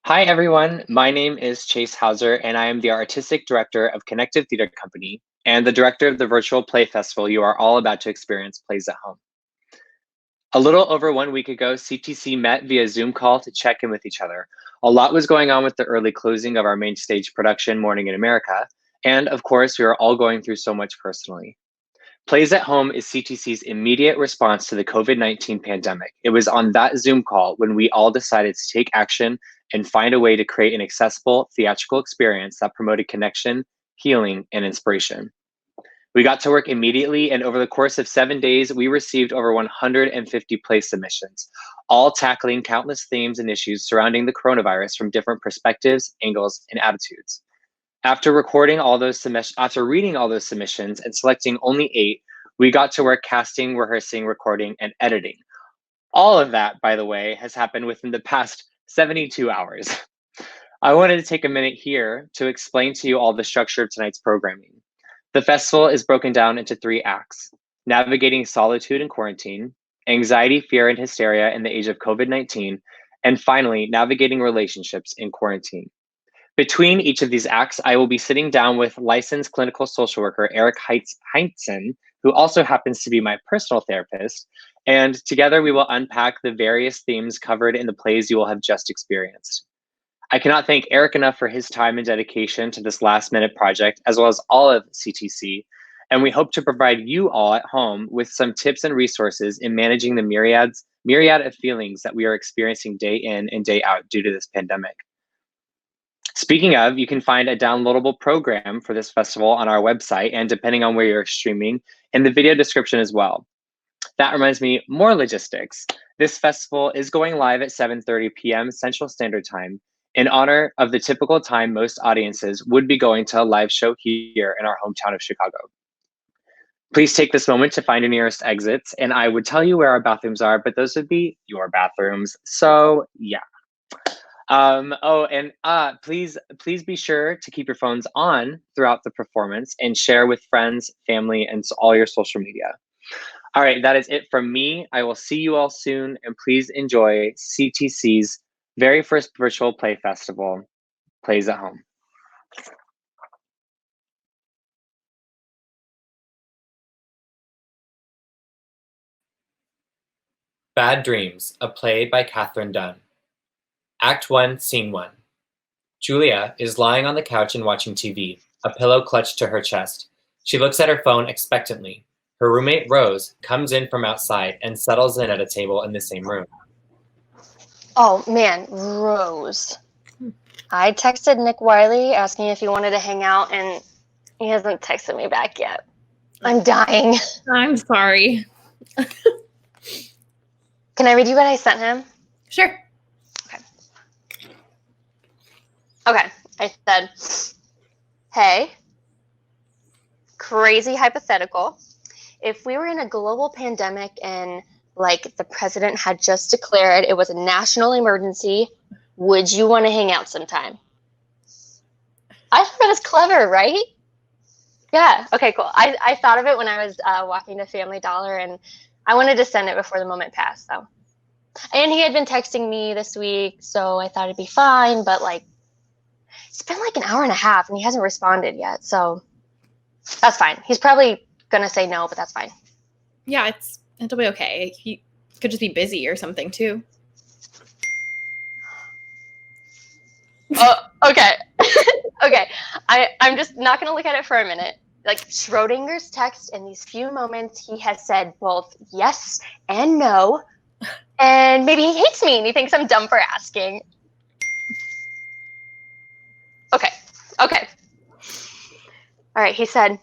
Hi, everyone. My name is Chase Hauser, and I am the Artistic Director of Connective Theater Company and the Director of the Virtual Play Festival you are all about to experience, Plays at Home. A little over 1 week ago, CTC met via Zoom call to check in with each other. A lot was going on with the early closing of our main stage production, Morning in America, and of course, we are all going through so much personally. Plays at Home is CTC's immediate response to the COVID-19 pandemic. It was on that Zoom call when we all decided to take action and find a way to create an accessible theatrical experience that promoted connection, healing, and inspiration. We got to work immediately, and over the course of 7 days, we received over 150 play submissions, all tackling countless themes and issues surrounding the coronavirus from different perspectives, angles, and attitudes. After reading all those submissions and selecting only 8, we got to work casting, rehearsing, recording, and editing. All of that, by the way, has happened within the past 72 hours. I wanted to take a minute here to explain to you all the structure of tonight's programming. The festival is broken down into 3 acts: navigating solitude and quarantine, anxiety, fear, and hysteria in the age of COVID-19, and finally, navigating relationships in quarantine. Between each of these acts, I will be sitting down with licensed clinical social worker Eric Heintzen, who also happens to be my personal therapist, and together we will unpack the various themes covered in the plays you will have just experienced. I cannot thank Eric enough for his time and dedication to this last-minute project, as well as all of CTC, and we hope to provide you all at home with some tips and resources in managing the myriad of feelings that we are experiencing day in and day out due to this pandemic. Speaking of, you can find a downloadable program for this festival on our website, and depending on where you're streaming, in the video description as well. That reminds me, more logistics. This festival is going live at 7:30 p.m. Central Standard Time in honor of the typical time most audiences would be going to a live show here in our hometown of Chicago. Please take this moment to find your nearest exits, and I would tell you where our bathrooms are, but those would be your bathrooms. So yeah. Please be sure to keep your phones on throughout the performance and share with friends, family, and all your social media. All right, that is it from me. I will see you all soon, and please enjoy CTC's very first virtual play festival, Plays at Home. Bad Dreams, a play by Dunn. Act 1, Scene 1. Julia is lying on the couch and watching TV, a pillow clutched to her chest. She looks at her phone expectantly. Her roommate, Rose, comes in from outside and settles in at a table in the same room. Oh, man, Rose. I texted Nick Wiley asking if he wanted to hang out, and he hasn't texted me back yet. I'm dying. I'm sorry. Can I read you what I sent him? Sure. Okay, I said, hey, crazy hypothetical. If we were in a global pandemic and like the president had just declared it was a national emergency, would you want to hang out sometime? I thought it was clever, right? Yeah, okay, cool. I thought of it when I was walking to Family Dollar, and I wanted to send it before the moment passed, so. And he had been texting me this week, so I thought it'd be fine, but like, it's been like an hour and a half and he hasn't responded yet, so that's fine. He's probably gonna say no, but that's fine. Yeah, it'll be okay. He could just be busy or something too. Oh, okay. Okay. I'm just not gonna look at it for a minute. Like Schrodinger's text, in these few moments, he has said both yes and no. And maybe he hates me and he thinks I'm dumb for asking. Okay. All right, he said,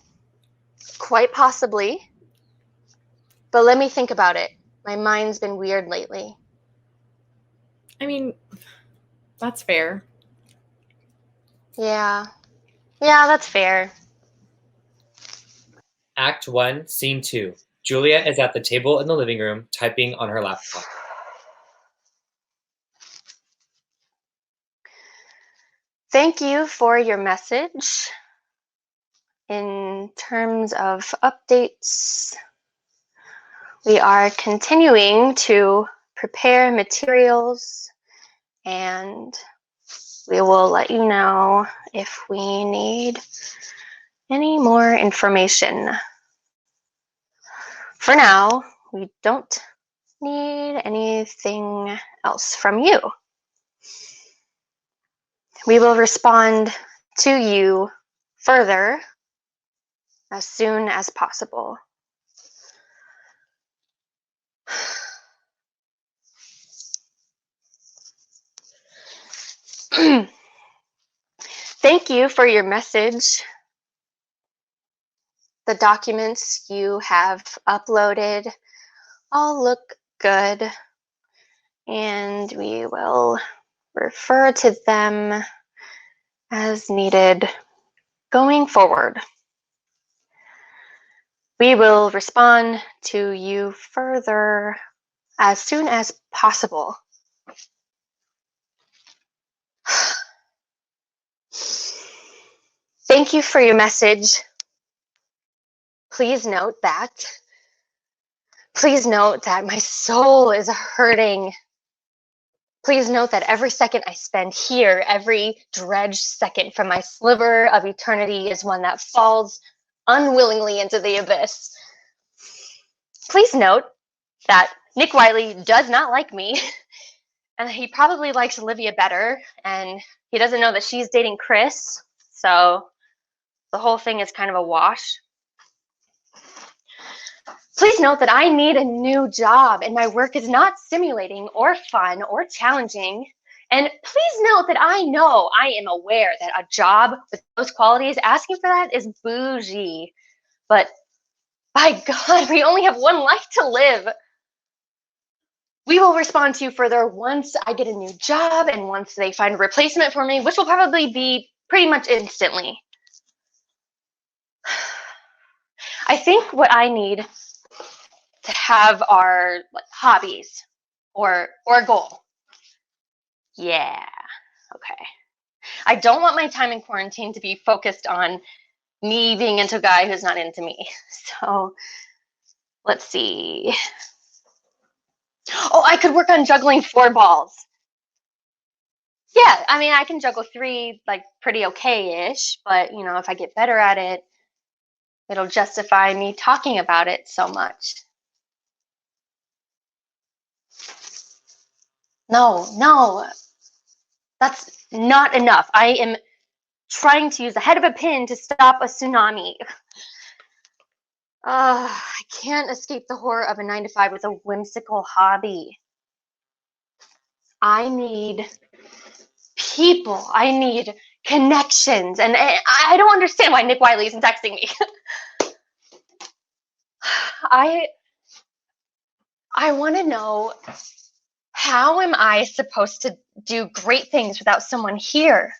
quite possibly, but let me think about it. My mind's been weird lately. I mean, that's fair. Yeah, that's fair. Act 1, Scene 2. Julia is at the table in the living room, typing on her laptop. Thank you for your message. In terms of updates, we are continuing to prepare materials and We will let you know if we need any more information. For now, we don't need anything else from you. We will respond to you further as soon as possible. Thank you for your message. The documents you have uploaded all look good, and we will refer to them as needed going forward. We will respond to you further as soon as possible. Thank you for your message. Please note that my soul is hurting. Please note that every second I spend here, every dredged second from my sliver of eternity is one that falls unwillingly into the abyss. Please note that Nick Wiley does not like me, and he probably likes Olivia better, and he doesn't know that she's dating Chris, so the whole thing is kind of a wash. Please note that I need a new job, and my work is not stimulating or fun or challenging. And please note that I am aware that a job with those qualities, asking for that is bougie. But by God, we only have one life to live. We will respond to you further once I get a new job and once they find a replacement for me, which will probably be pretty much instantly. I think what I need to have are hobbies or a goal. Yeah, okay. I don't want my time in quarantine to be focused on me being into a guy who's not into me. So let's see. Oh, I could work on juggling 4 balls. Yeah, I mean, I can juggle 3 like pretty okay-ish, but you know, if I get better at it, it'll justify me talking about it so much. No, that's not enough. I am trying to use the head of a pin to stop a tsunami. I can't escape the horror of a 9-to-5 with a whimsical hobby. I need people. I need connections. And I don't understand why Nick Wiley isn't texting me. I want to know, how am I supposed to do great things without someone here?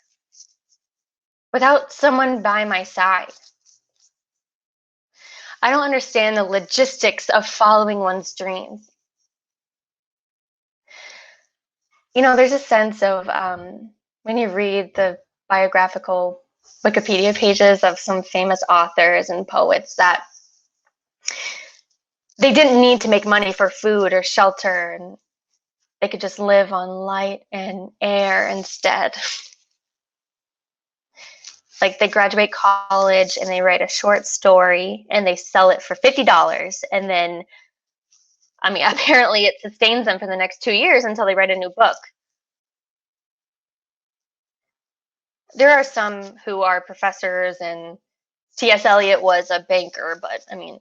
Without someone by my side? I don't understand the logistics of following one's dreams. You know, there's a sense of when you read the biographical Wikipedia pages of some famous authors and poets that they didn't need to make money for food or shelter, and they could just live on light and air instead. Like, they graduate college and they write a short story and they sell it for $50, and then, I mean, apparently it sustains them for the next 2 years until they write a new book. There are some who are professors, and T.S. Eliot was a banker, but I mean,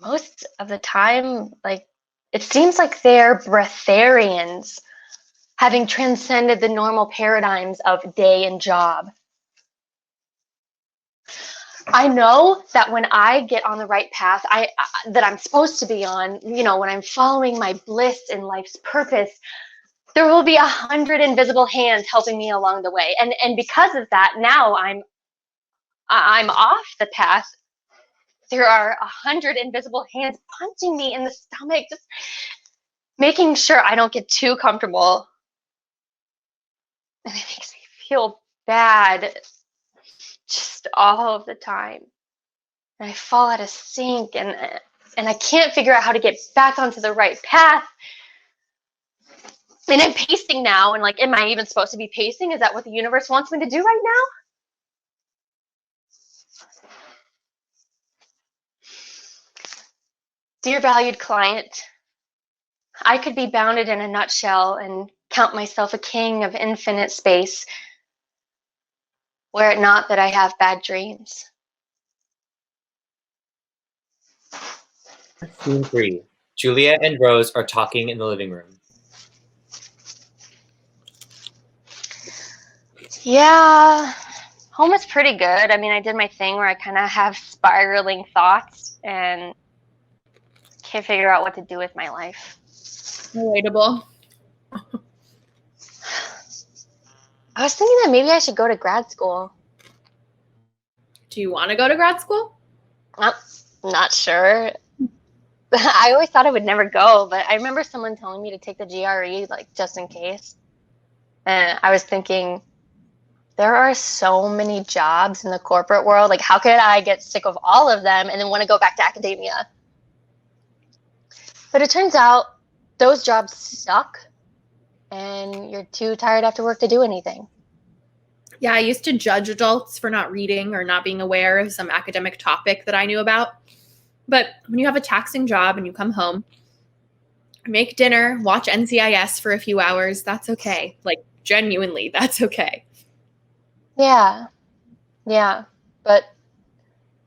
most of the time, like, it seems like they're breatharians, having transcended the normal paradigms of day and job. I know that when I get on the right path that I'm supposed to be on, you know, when I'm following my bliss in life's purpose, there will be 100 invisible hands helping me along the way. And because of that, now I'm off the path. There are 100 invisible hands punching me in the stomach, just making sure I don't get too comfortable. And it makes me feel bad just all of the time. And I fall out of sync, and I can't figure out how to get back onto the right path. And I'm pacing now, and like, am I even supposed to be pacing? Is that what the universe wants me to do right now? Dear valued client, I could be bounded in a nutshell and count myself a king of infinite space, were it not that I have bad dreams. Scene 3. Julia and Rose are talking in the living room. Yeah, home is pretty good. I mean, I did my thing where I kind of have spiraling thoughts and can't figure out what to do with my life. Relatable. I was thinking that maybe I should go to grad school. Do you want to go to grad school? Not sure. I always thought I would never go, but I remember someone telling me to take the GRE, like, just in case. And I was thinking, there are so many jobs in the corporate world. Like, how could I get sick of all of them and then want to go back to academia? But it turns out those jobs suck, and you're too tired after work to do anything. Yeah, I used to judge adults for not reading or not being aware of some academic topic that I knew about. But when you have a taxing job and you come home, make dinner, watch NCIS for a few hours, that's okay. Like, genuinely, that's okay. Yeah. But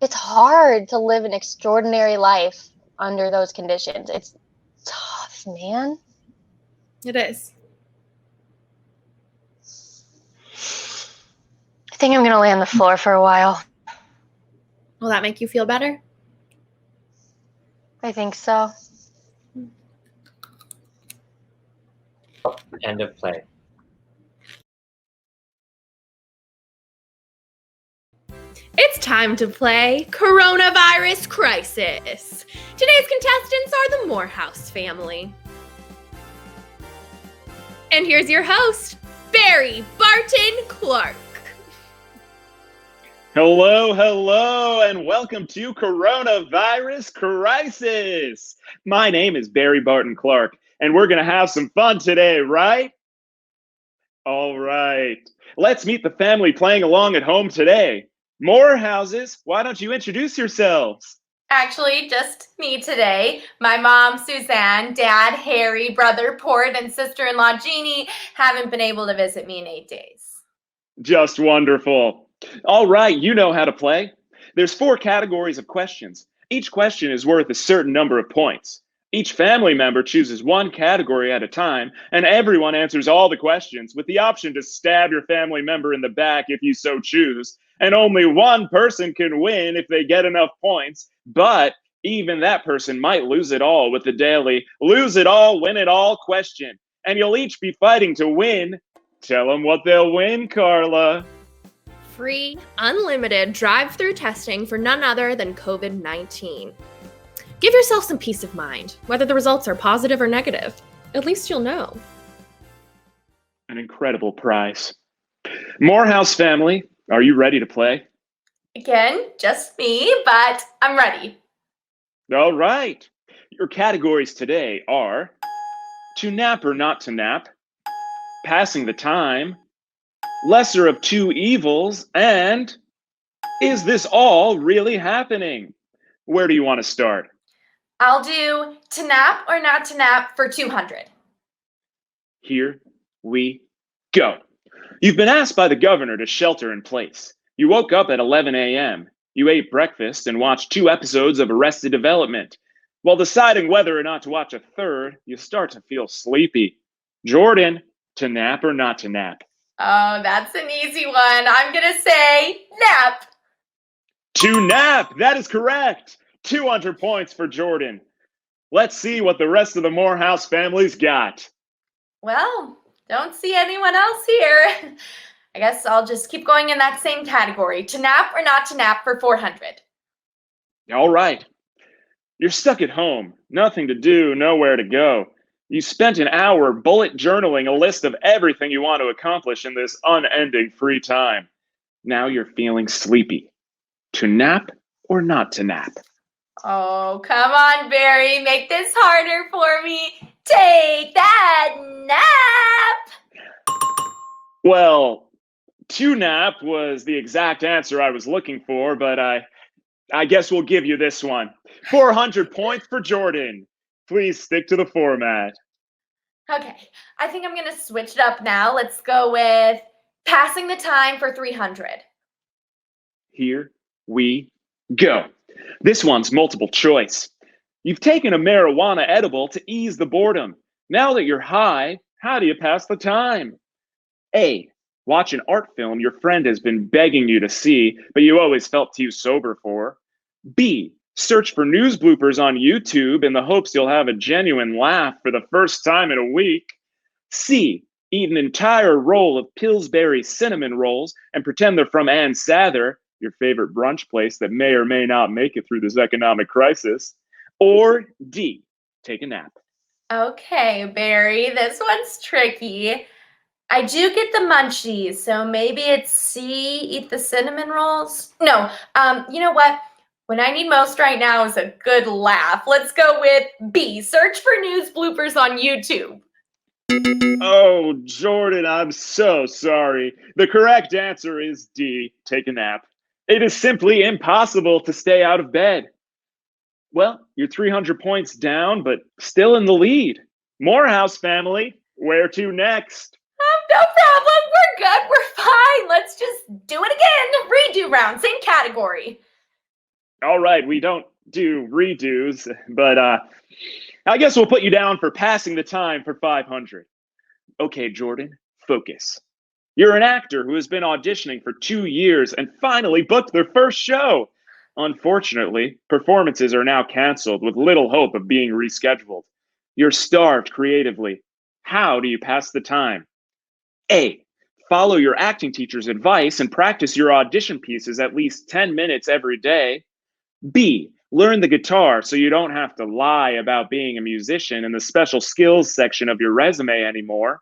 it's hard to live an extraordinary life under those conditions. It's tough, man. It is. I think I'm going to lay on the floor for a while. Will that make you feel better? I think so. End of play. It's time to play Coronavirus Crisis. Today's contestants are the Morehouse family. And here's your host, Barry Barton Clark. Hello, and welcome to Coronavirus Crisis. My name is Barry Barton Clark, and we're going to have some fun today, right? All right. Let's meet the family playing along at home today. Morehouses, why don't you introduce yourselves? Actually, just me today. My mom, Suzanne, dad, Harry, brother, Port, and sister-in-law, Jeannie, haven't been able to visit me in 8 days. Just wonderful. All right, you know how to play. There's 4 categories of questions. Each question is worth a certain number of points. Each family member chooses one category at a time, and everyone answers all the questions with the option to stab your family member in the back if you so choose. And only one person can win if they get enough points, but even that person might lose it all with the daily lose it all, win it all question. And you'll each be fighting to win. Tell them what they'll win, Carla. Free, unlimited drive-through testing for none other than COVID-19. Give yourself some peace of mind, whether the results are positive or negative. At least you'll know. An incredible prize. Morehouse family, are you ready to play? Again, just me, but I'm ready. All right. Your categories today are to nap or not to nap, passing the time, lesser of two evils, and is this all really happening? Where do you want to start? I'll do to nap or not to nap for 200. Here we go. You've been asked by the governor to shelter in place. You woke up at 11 a.m. You ate breakfast and watched 2 episodes of Arrested Development. While deciding whether or not to watch a third, you start to feel sleepy. Jordan, to nap or not to nap? Oh, that's an easy one. I'm going to say nap. To nap, that is correct. 200 points for Jordan. Let's see what the rest of the Morehouse family's got. Well, don't see anyone else here. I guess I'll just keep going in that same category. To nap or not to nap for 400. All right. You're stuck at home. Nothing to do, nowhere to go. You spent an hour bullet journaling a list of everything you want to accomplish in this unending free time. Now you're feeling sleepy. To nap or not to nap? Oh, come on, Barry. Make this harder for me. Take that nap. Well, 2-nap was the exact answer I was looking for, but I guess we'll give you this one. 400 points for Jordan. Please stick to the format. Okay, I think I'm going to switch it up now. Let's go with passing the time for 300. Here we go. This one's multiple choice. You've taken a marijuana edible to ease the boredom. Now that you're high, how do you pass the time? A. Watch an art film your friend has been begging you to see, but you always felt too sober for. B. Search for news bloopers on YouTube in the hopes you'll have a genuine laugh for the first time in a week. C. Eat an entire roll of Pillsbury cinnamon rolls and pretend they're from Ann Sather, your favorite brunch place that may or may not make it through this economic crisis. Or D. Take a nap. Okay, Barry, this one's tricky. I do get the munchies, so maybe it's C, eat the cinnamon rolls. No, you know what? When I need most right now is a good laugh. Let's go with B, search for news bloopers on YouTube. Oh, Jordan, I'm so sorry. The correct answer is D, take a nap. It is simply impossible to stay out of bed. Well, you're 300 points down, but still in the lead. Morehouse family, where to next? No problem. We're good. We're fine. Let's just do it again. Redo round, same category. All right, we don't do redos, but I guess we'll put you down for passing the time for 500. Okay, Jordan, focus. You're an actor who has been auditioning for 2 years and finally booked their first show. Unfortunately, performances are now canceled with little hope of being rescheduled. You're starved creatively. How do you pass the time? A. Follow your acting teacher's advice and practice your audition pieces at least 10 minutes every day. B. Learn the guitar so you don't have to lie about being a musician in the special skills section of your resume anymore.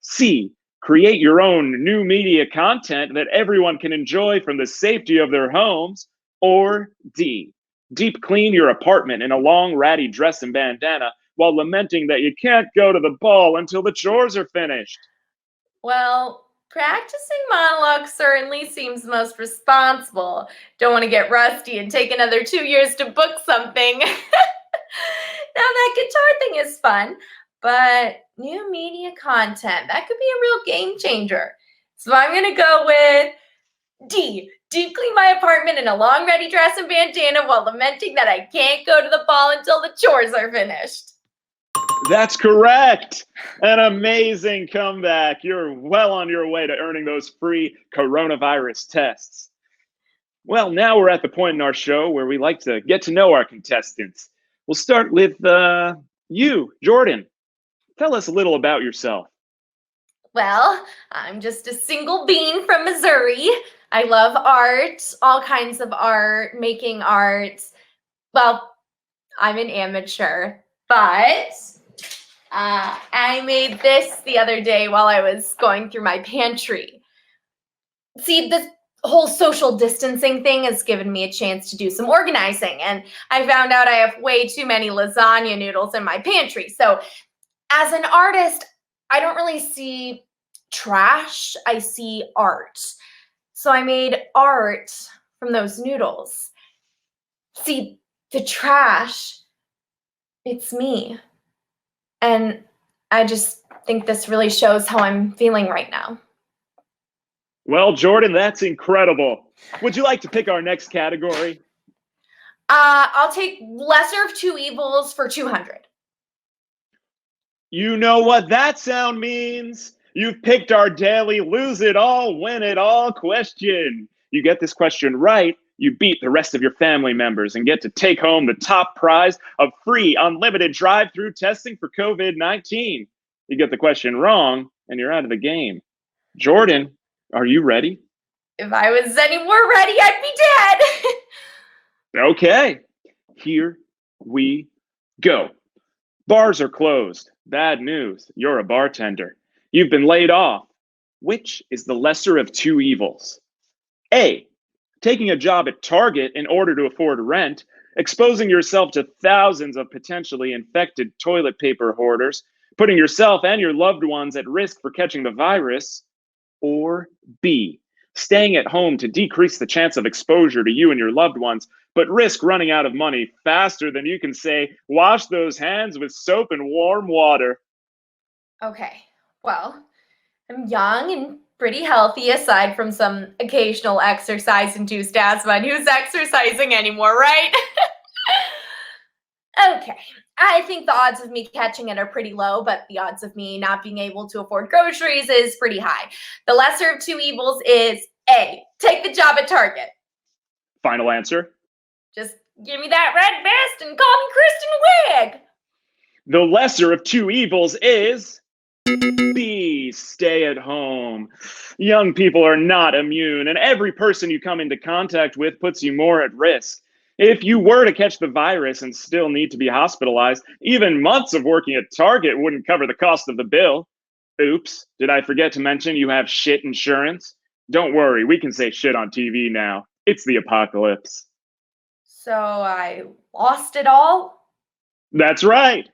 C. Create your own new media content that everyone can enjoy from the safety of their homes. Or D. Deep clean your apartment in a long ratty dress and bandana while lamenting that you can't go to the ball until the chores are finished. Well, practicing monologue certainly seems most responsible. Don't want to get rusty and take another 2 years to book something. Now, that guitar thing is fun, but new media content, that could be a real game changer. So I'm going to go with D. Deep clean my apartment in a long ready dress and bandana while lamenting that I can't go to the ball until the chores are finished. That's correct. An amazing comeback. You're well on your way to earning those free coronavirus tests. Well, now we're at the point in our show where we like to get to know our contestants. We'll start with you, Jordan. Tell us a little about yourself. Well, I'm just a single bean from Missouri. I love art, all kinds of art, making art. Well, I'm an amateur, but I made this the other day while I was going through my pantry. See, this whole social distancing thing has given me a chance to do some organizing, and I found out I have way too many lasagna noodles in my pantry. So as an artist, I don't really see trash, I see art. So I made art from those noodles. See, the trash, it's me. And I just think this really shows how I'm feeling right now. Well, Jordan, that's incredible. Would you like to pick our next category? I'll take lesser of two evils for 200. You know what that sound means. You've picked our daily lose it all, win it all question. You get this question right, you beat the rest of your family members and get to take home the top prize of free unlimited drive-through testing for COVID-19. You get the question wrong and you're out of the game. Jordan, are you ready? If I was any more ready, I'd be dead. Okay, here we go. Bars are closed. Bad news, you're a bartender. You've been laid off. Which is the lesser of two evils? A, taking a job at Target in order to afford rent. exposing yourself to thousands of potentially infected toilet paper hoarders, putting yourself and your loved ones at risk for catching the virus? Or B, staying at home to decrease the chance of exposure to you and your loved ones, but risk running out of money faster than you can say, wash those hands with soap and warm water? Okay, well, I'm young and pretty healthy aside from some occasional exercise-induced asthma. And who's exercising anymore, right? Okay, I think the odds of me catching it are pretty low, but the odds of me not being able to afford groceries is pretty high. The lesser of two evils is A, take the job at Target. Final answer? Just give me that red vest and call me Kristen Wiig. The lesser of two evils is B, stay at home. Young people are not immune, and every person you come into contact with puts you more at risk. If you were to catch the virus and still need to be hospitalized, even months of working at Target wouldn't cover the cost of the bill. Oops, did I forget to mention you have shit insurance? Don't worry, we can say shit on TV now. It's the apocalypse. So I lost it all? That's right.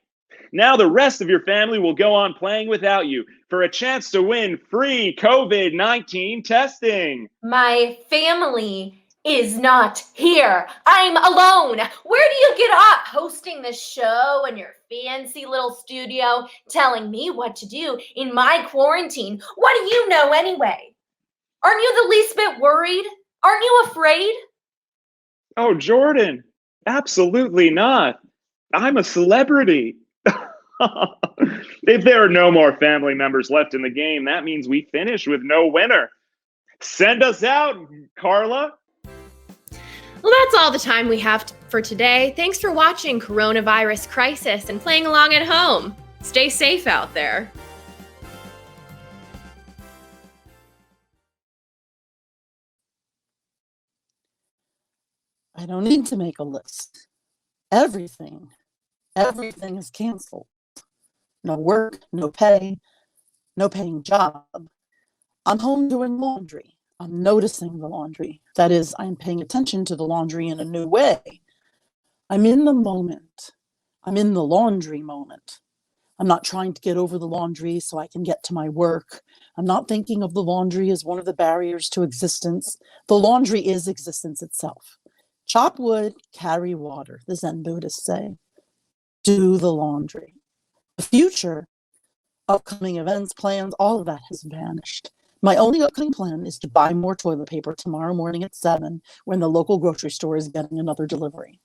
Now the rest of your family will go on playing without you for a chance to win free COVID-19 testing. My family is not here. I'm alone. Where do you get off hosting this show in your fancy little studio, telling me what to do in my quarantine? What do you know anyway? Aren't you the least bit worried? Aren't you afraid? Oh, Jordan, absolutely not. I'm a celebrity. If there are no more family members left in the game, that means we finish with no winner. Send us out, Carla. Well, that's all the time we have for today. Thanks for watching Coronavirus Crisis and playing along at home. Stay safe out there. I don't need to make a list. Everything is canceled. No work, no pay, no paying job. I'm home doing laundry. I'm noticing the laundry. That is, I'm paying attention to the laundry in a new way. I'm in the moment. I'm in the laundry moment. I'm not trying to get over the laundry so I can get to my work. I'm not thinking of the laundry as one of the barriers to existence. The laundry is existence itself. Chop wood, carry water, the Zen Buddhists say. Do the laundry. The future, upcoming events, plans, all of that has vanished. My only upcoming plan is to buy more toilet paper tomorrow morning at 7 when the local grocery store is getting another delivery.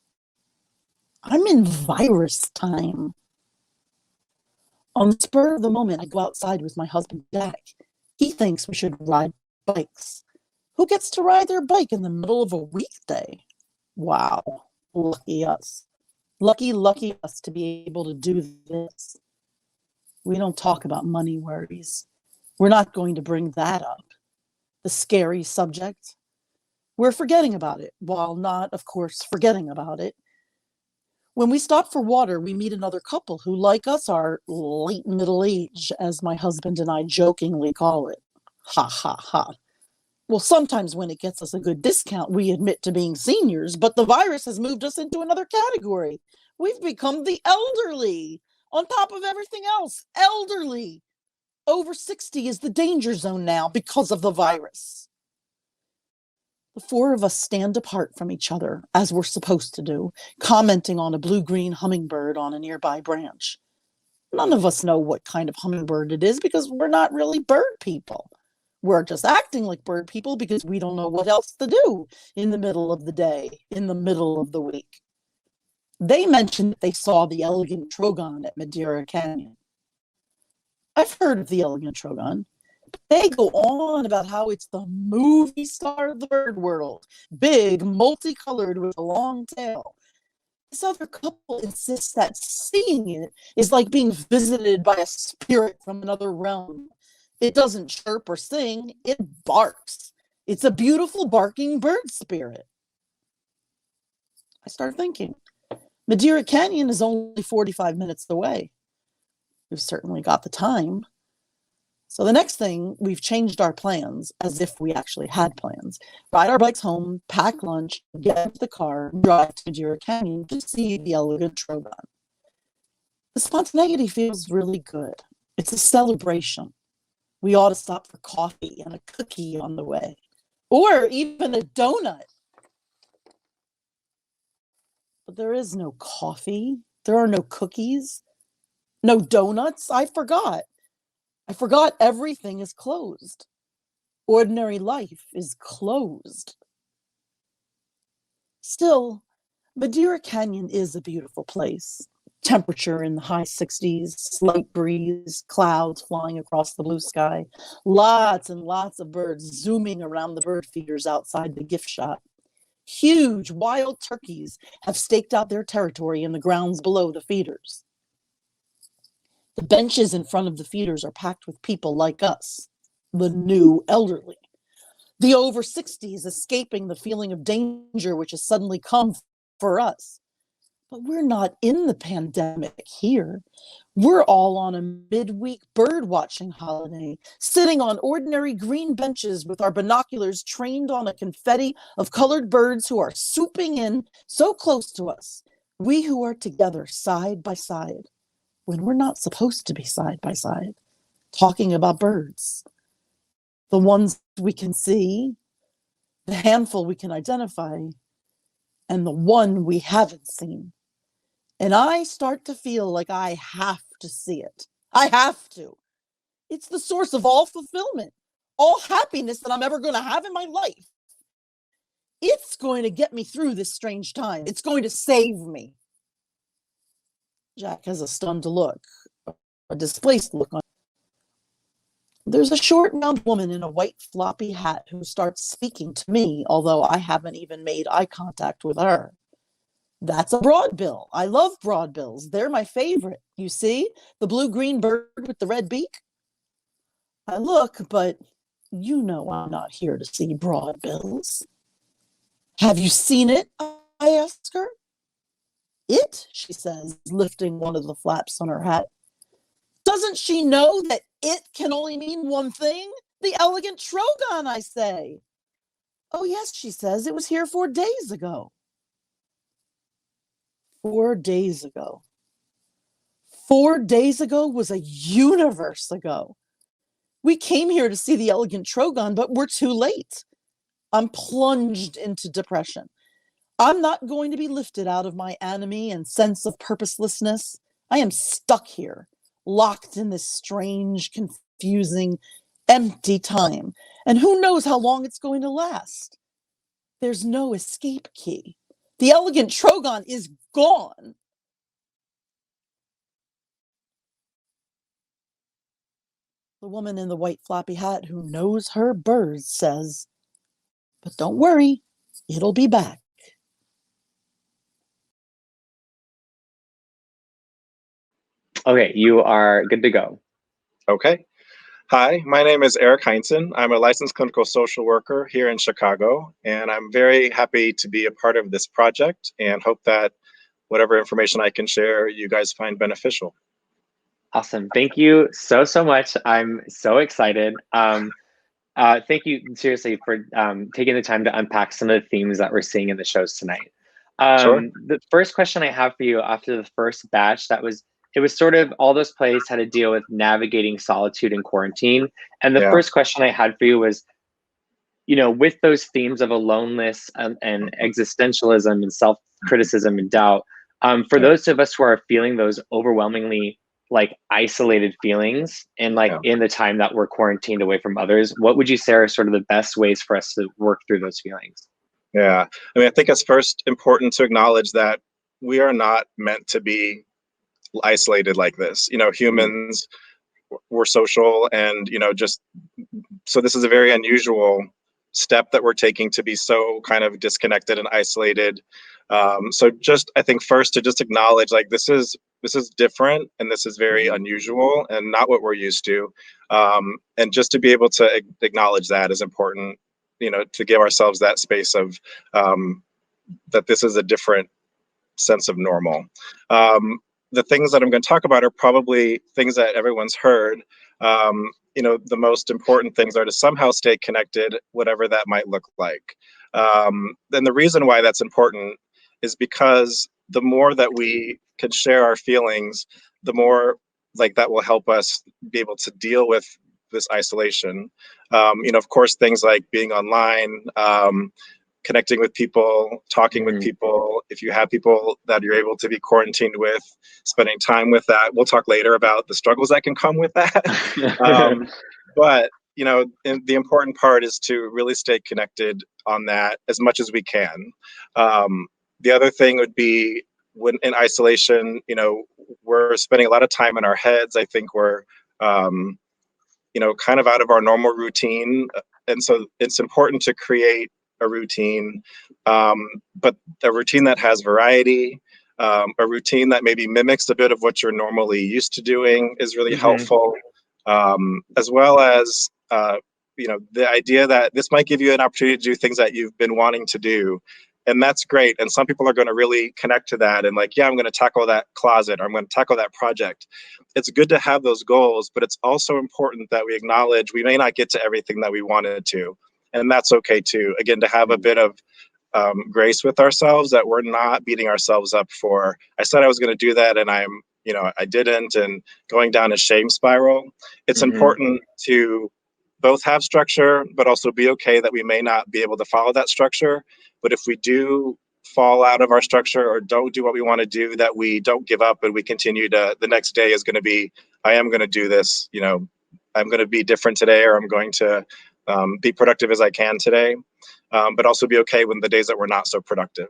I'm in virus time. On the spur of the moment, I go outside with my husband, Jack. He thinks we should ride bikes. Who gets to ride their bike in the middle of a weekday? Wow, lucky us. Lucky us to be able to do this. We don't talk about money worries. We're not going to bring that up. The scary subject. We're forgetting about it, while not, of course, forgetting about it. When we stop for water, we meet another couple who, like us, are late middle age, as my husband and I jokingly call it. Ha, ha, ha. Well, sometimes when it gets us a good discount, we admit to being seniors, but the virus has moved us into another category. We've become the elderly. On top of everything else, elderly. Over 60 is the danger zone now because of the virus. The four of us stand apart from each other, as we're supposed to do, commenting on a blue-green hummingbird on a nearby branch. None of us know what kind of hummingbird it is because we're not really bird people. We're just acting like bird people because we don't know what else to do in the middle of the day, in the middle of the week. They mentioned that they saw the elegant trogon at Madeira Canyon. I've heard of the elegant trogon. They go on about how it's the movie star of the bird world, big, multicolored with a long tail. This other couple insists that seeing it is like being visited by a spirit from another realm. It doesn't chirp or sing, it barks. It's a beautiful barking bird spirit. I start thinking, Madeira Canyon is only 45 minutes away. We've certainly got the time. So the next thing, we've changed our plans as if we actually had plans. Ride our bikes home, pack lunch, get into the car, drive to Madeira Canyon to see the elegant Trogon. The spontaneity feels really good. It's a celebration. We ought to stop for coffee and a cookie on the way, or even a donut. But there is no coffee. There are no cookies, no donuts. I forgot everything is closed. Ordinary life is closed. Still, Madeira Canyon is a beautiful place. Temperature in the high 60s, slight breeze, clouds flying across the blue sky, lots and lots of birds zooming around the bird feeders outside the gift shop. Huge wild turkeys have staked out their territory in the grounds below the feeders. The benches in front of the feeders are packed with people like us, the new elderly, the over 60s escaping the feeling of danger which has suddenly come for us. But we're not in the pandemic here. We're all on a midweek bird watching holiday, sitting on ordinary green benches with our binoculars trained on a confetti of colored birds who are swooping in so close to us. We who are together side by side, when we're not supposed to be side by side, talking about birds. The ones we can see, the handful we can identify, and the one we haven't seen. And I start to feel like I have to see it. I have to. It's the source of all fulfillment, all happiness that I'm ever going to have in my life. It's going to get me through this strange time. It's going to save me. Jack has a stunned look, a displaced look on. There's a short, round woman in a white floppy hat who starts speaking to me, although I haven't even made eye contact with her. That's a broadbill. I love broadbills. They're my favorite. You see, the blue-green bird with the red beak? I look, but you know I'm not here to see broadbills. Have you seen it? I ask her. It, she says, lifting one of the flaps on her hat. Doesn't she know that it can only mean one thing? The elegant Trogon, I say. Oh, yes, she says. It was here 4 days ago. 4 days ago. 4 days ago was a universe ago. We came here to see the elegant Trogon, but we're too late. I'm plunged into depression. I'm not going to be lifted out of my anomie and sense of purposelessness. I am stuck here, locked in this strange, confusing, empty time. And who knows how long it's going to last? There's no escape key. The elegant Trogon is gone. The woman in the white floppy hat who knows her birds says, but don't worry, it'll be back. Okay, you are good to go. Okay. Hi, my name is Eric Heinzen. I'm a licensed clinical social worker here in Chicago, and I'm very happy to be a part of this project and hope that whatever information I can share, you guys find beneficial. Awesome. Thank you so much. I'm so excited. Thank you seriously for taking the time to unpack some of the themes that we're seeing in the shows tonight. Sure. The first question I have for you after the first batch, it was sort of all those plays had to deal with navigating solitude and quarantine. And the first question I had for you was, you know, with those themes of aloneness and existentialism and self-criticism and doubt, for those of us who are feeling those overwhelmingly like isolated feelings and like in the time that we're quarantined away from others, what would you say are sort of the best ways for us to work through those feelings? Yeah, I mean, I think it's first important to acknowledge that we are not meant to be isolated like this. You know, humans, we're social, and, you know, just so this is a very unusual step that we're taking to be so kind of disconnected and isolated. So just, I think first to just acknowledge like this is different and this is very unusual and not what we're used to. And just to be able to acknowledge that is important, you know, to give ourselves that space of that this is a different sense of normal. the things that I'm going to talk about are probably things that everyone's heard. The most important things are to somehow stay connected, whatever that might look like. Then the reason why that's important is because the more that we can share our feelings, the more like that will help us be able to deal with this isolation. Of course, things like being online, connecting with people, talking with people. If you have people that you're able to be quarantined with, spending time with that. We'll talk later about the struggles that can come with that. But the important part is to really stay connected on that as much as we can. The other thing would be when in isolation, we're spending a lot of time in our heads. I think we're, kind of out of our normal routine. And so it's important to create a routine, but a routine that has variety, a routine that maybe mimics a bit of what you're normally used to doing is really helpful, as well as, the idea that this might give you an opportunity to do things that you've been wanting to do. And that's great. And some people are going to really connect to that and like, yeah, I'm going to tackle that closet, or I'm going to tackle that project. It's good to have those goals, but it's also important that we acknowledge we may not get to everything that we wanted to. And that's okay too. Again, to have a bit of grace with ourselves, that we're not beating ourselves up for, I said I was going to do that and I didn't, and going down a shame spiral. It's important to both have structure, but also be okay that we may not be able to follow that structure. But if we do fall out of our structure or don't do what we want to do, that we don't give up and we continue to, the next day is going to be, I am going to do this, I'm going to be different today, or I'm going to be productive as I can today, but also be okay when the days that we're not so productive.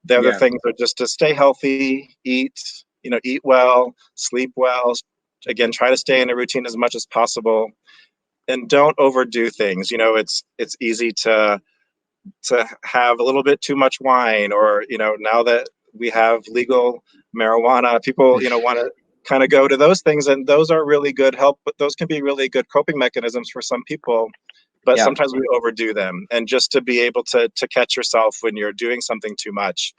The other things are just to stay healthy, eat well, sleep well. Again, try to stay in a routine as much as possible, and don't overdo things. It's easy to have a little bit too much wine, or now that we have legal marijuana, people want to kind of go to those things, and those are really good help, but those can be really good coping mechanisms for some people. But sometimes we overdo them, and just to be able to catch yourself when you're doing something too much.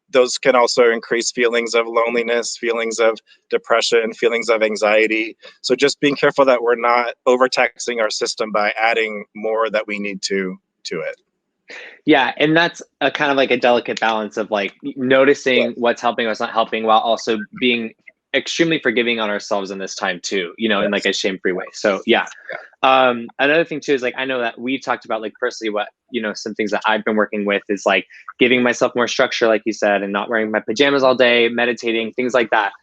Those can also increase feelings of loneliness, feelings of depression, feelings of anxiety. So just being careful that we're not overtaxing our system by adding more that we need to it. Yeah, and that's a kind of like a delicate balance of like noticing what's helping, what's not helping, while also being extremely forgiving on ourselves in this time too, in like a shame-free way. So another thing too is like, I know that we talked about like personally what, some things that I've been working with is like giving myself more structure, like you said, and not wearing my pajamas all day, meditating, things like that.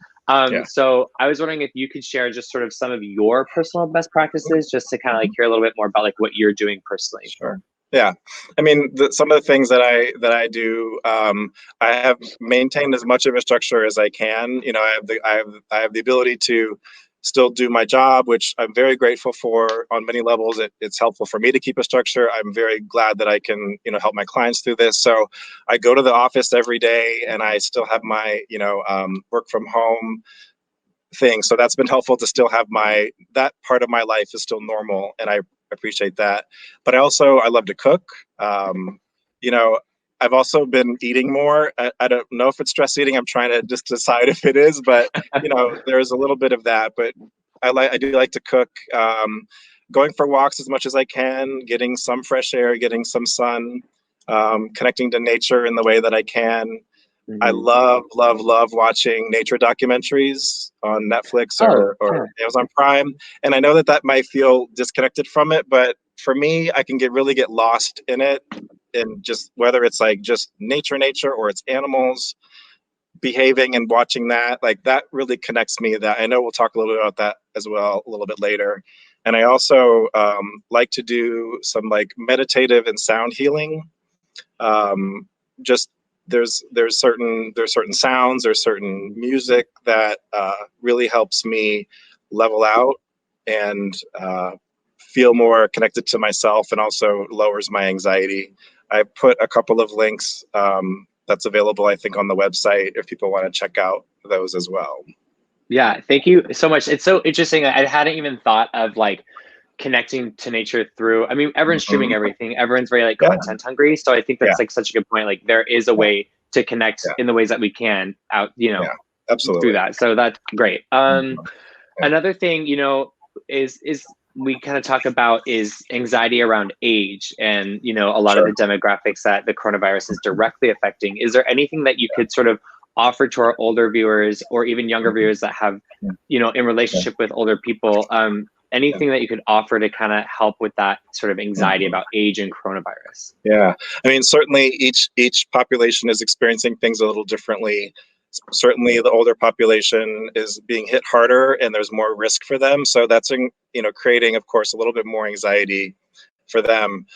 So I was wondering if you could share just sort of some of your personal best practices, just to kind of like hear a little bit more about like what you're doing personally. Sure. Yeah, I mean, some of the things that I do, I have maintained as much of a structure as I can. I have the ability to still do my job, which I'm very grateful for on many levels. It's helpful for me to keep a structure. I'm very glad that I can, help my clients through this. So I go to the office every day, and I still have my, work from home thing. So that's been helpful to still have that part of my life is still normal, and I appreciate that. But I love to cook. I've also been eating more. I don't know if it's stress eating. I'm trying to just decide if it is, but there's a little bit of that. But I do like to cook. Going for walks as much as I can, getting some fresh air, getting some sun, connecting to nature in the way that I can. I love watching nature documentaries on Netflix or Amazon Prime. And I know that might feel disconnected from it, but for me, I can really get lost in it. And just whether it's like just nature, or it's animals behaving and watching that, like that really connects me. That I know we'll talk a little bit about that as well a little bit later. And I also like to do some like meditative and sound healing. There's certain sounds or certain music that really helps me level out and feel more connected to myself, and also lowers my anxiety. I put a couple of links that's available, I think, on the website if people want to check out those as well. Yeah, thank you so much. It's so interesting. I hadn't even thought of like connecting to nature through, I mean, everyone's streaming everything. Everyone's very like content hungry. So I think that's like such a good point. Like there is a way to connect in the ways that we can out, Absolutely. through that. So that's great. Another thing, you know, is we kind of talk about is anxiety around age and, you know, a lot of the demographics that the coronavirus is directly affecting. Is there anything that you could sort of offer to our older viewers or even younger viewers that have, you know, in relationship with older people, anything that you could offer to kind of help with that sort of anxiety about age and coronavirus? Yeah, I mean, certainly each population is experiencing things a little differently. Certainly the older population is being hit harder and there's more risk for them. So that's, you know, creating, of course, a little bit more anxiety for them.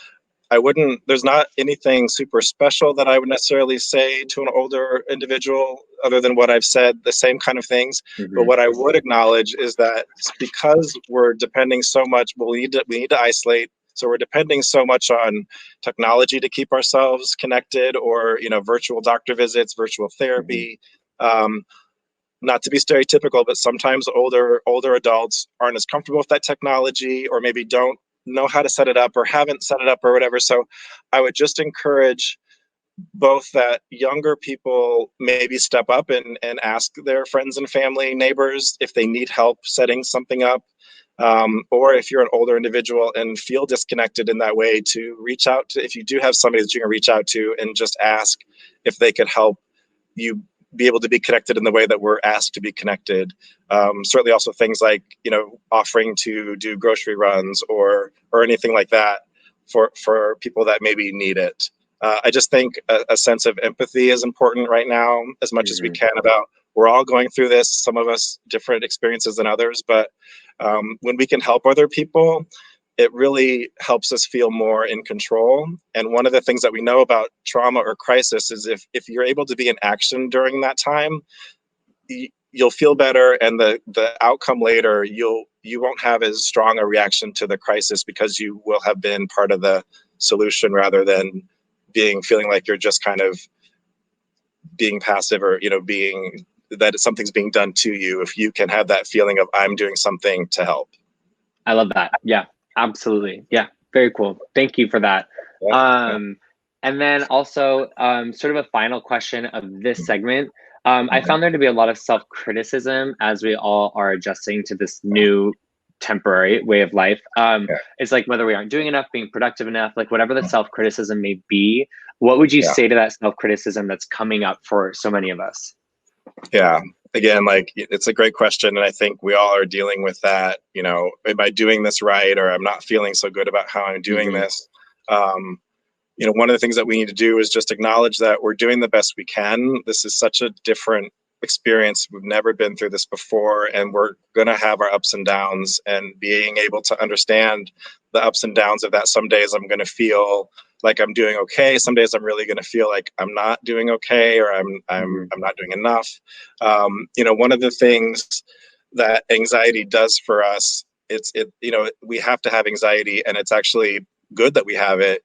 There's not anything super special that I would necessarily say to an older individual other than what I've said, the same kind of things. But what I would acknowledge is that because we're depending so much, we need to isolate. So we're depending so much on technology to keep ourselves connected, or, you know, virtual doctor visits, virtual therapy. Not to be stereotypical, but sometimes older adults aren't as comfortable with that technology, or maybe don't know how to set it up or haven't set it up or whatever. So I would just encourage both that younger people maybe step up and ask their friends and family, neighbors, if they need help setting something up. Or if you're an older individual and feel disconnected in that way, to reach out to, if you do have somebody that you can reach out to and just ask if they could help you be able to be connected in the way that we're asked to be connected. Certainly also things like, you know, offering to do grocery runs or anything like that for people that maybe need it. I just think a sense of empathy is important right now, as much as we can, about we're all going through this, some of us different experiences than others, but when we can help other people, it really helps us feel more in control. And one of the things that we know about trauma or crisis is if you're able to be in action during that time, you'll feel better, and the outcome later, you won't have as strong a reaction to the crisis because you will have been part of the solution rather than feeling like you're just kind of being passive, or, you know, being that something's being done to you. If you can have that feeling of I'm doing something to help. I love that. Yeah, absolutely. Yeah, very cool. Thank you for that. And then also sort of a final question of this segment. I found there to be a lot of self-criticism as we all are adjusting to this new temporary way of life. It's like whether we aren't doing enough, being productive enough, like whatever the self-criticism may be, what would you say to that self-criticism that's coming up for so many of us? Yeah, again, like, it's a great question. And I think we all are dealing with that, you know, am I doing this right? Or I'm not feeling so good about how I'm doing this. You know, one of the things that we need to do is just acknowledge that we're doing the best we can. This is such a different experience. We've never been through this before, and we're going to have our ups and downs, and being able to understand the ups and downs of that. Some days I'm going to feel like I'm doing okay. Some days I'm really going to feel like I'm not doing okay, or I'm not doing enough. You know, one of the things that anxiety does for us, you know, we have to have anxiety, and it's actually good that we have it.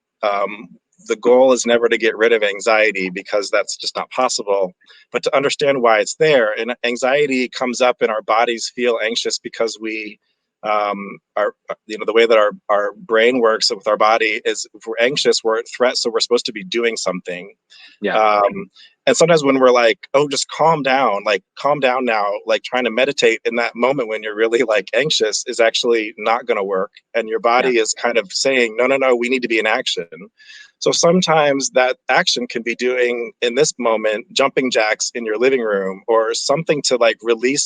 The goal is never to get rid of anxiety, because that's just not possible, but to understand why it's there. And anxiety comes up, and our bodies feel anxious because we are, you know, the way that our brain works with our body is, if we're anxious, we're at threat, so we're supposed to be doing something. And sometimes when we're like, oh, just calm down now, like trying to meditate in that moment when you're really like anxious is actually not going to work. And your body is kind of saying, no, we need to be in action. So sometimes that action can be doing, in this moment, jumping jacks in your living room, or something to like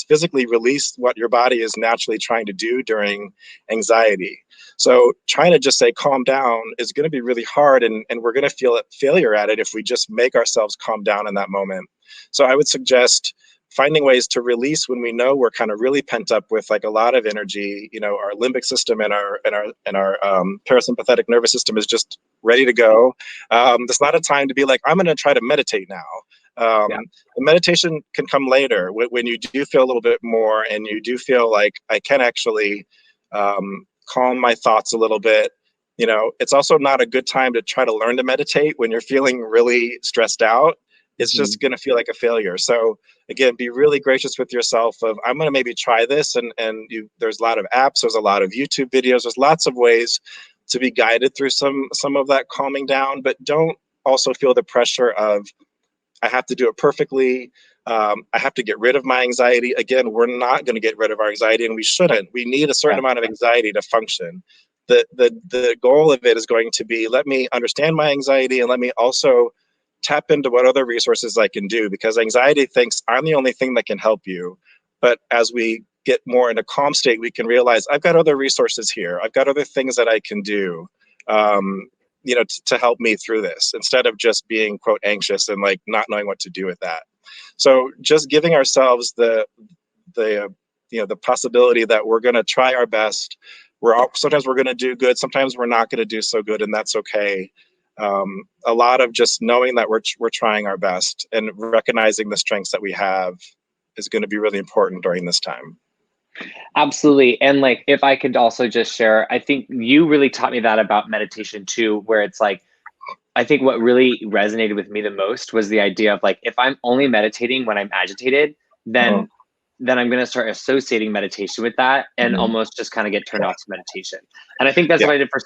physically release what your body is naturally trying to do during anxiety. So trying to just say calm down is going to be really hard, and we're going to feel failure at it if we just make ourselves calm down in that moment. So I would suggest finding ways to release when we know we're kind of really pent up with like a lot of energy. You know, our limbic system and our parasympathetic nervous system is just ready to go. It's not a time to be like, I'm going to try to meditate now. The meditation can come later when you do feel a little bit more, and you do feel like I can actually calm my thoughts a little bit. You know, it's also not a good time to try to learn to meditate when you're feeling really stressed out. It's just going to feel like a failure. So again, be really gracious with yourself of, I'm going to maybe try this. And there's a lot of apps, there's a lot of YouTube videos, there's lots of ways to be guided through some of that calming down, but don't also feel the pressure of, I have to do it perfectly. I have to get rid of my anxiety. Again, we're not going to get rid of our anxiety, and we shouldn't. We need a certain amount of anxiety to function. The goal of it is going to be, let me understand my anxiety, and let me also tap into what other resources I can do, because anxiety thinks I'm the only thing that can help you. But as we get more in a calm state, we can realize I've got other resources here. I've got other things that I can do, to help me through this, instead of just being, quote, anxious and like not knowing what to do with that. So just giving ourselves the possibility that we're going to try our best. Sometimes we're going to do good, sometimes we're not going to do so good, and that's okay. A lot of just knowing that we're trying our best and recognizing the strengths that we have is going to be really important during this time. Absolutely. And like, if I could also just share, I think you really taught me that about meditation too, where it's like, I think what really resonated with me the most was the idea of like, if I'm only meditating when I'm agitated, then I'm going to start associating meditation with that and almost just kind of get turned off to meditation. And I think that's what I did for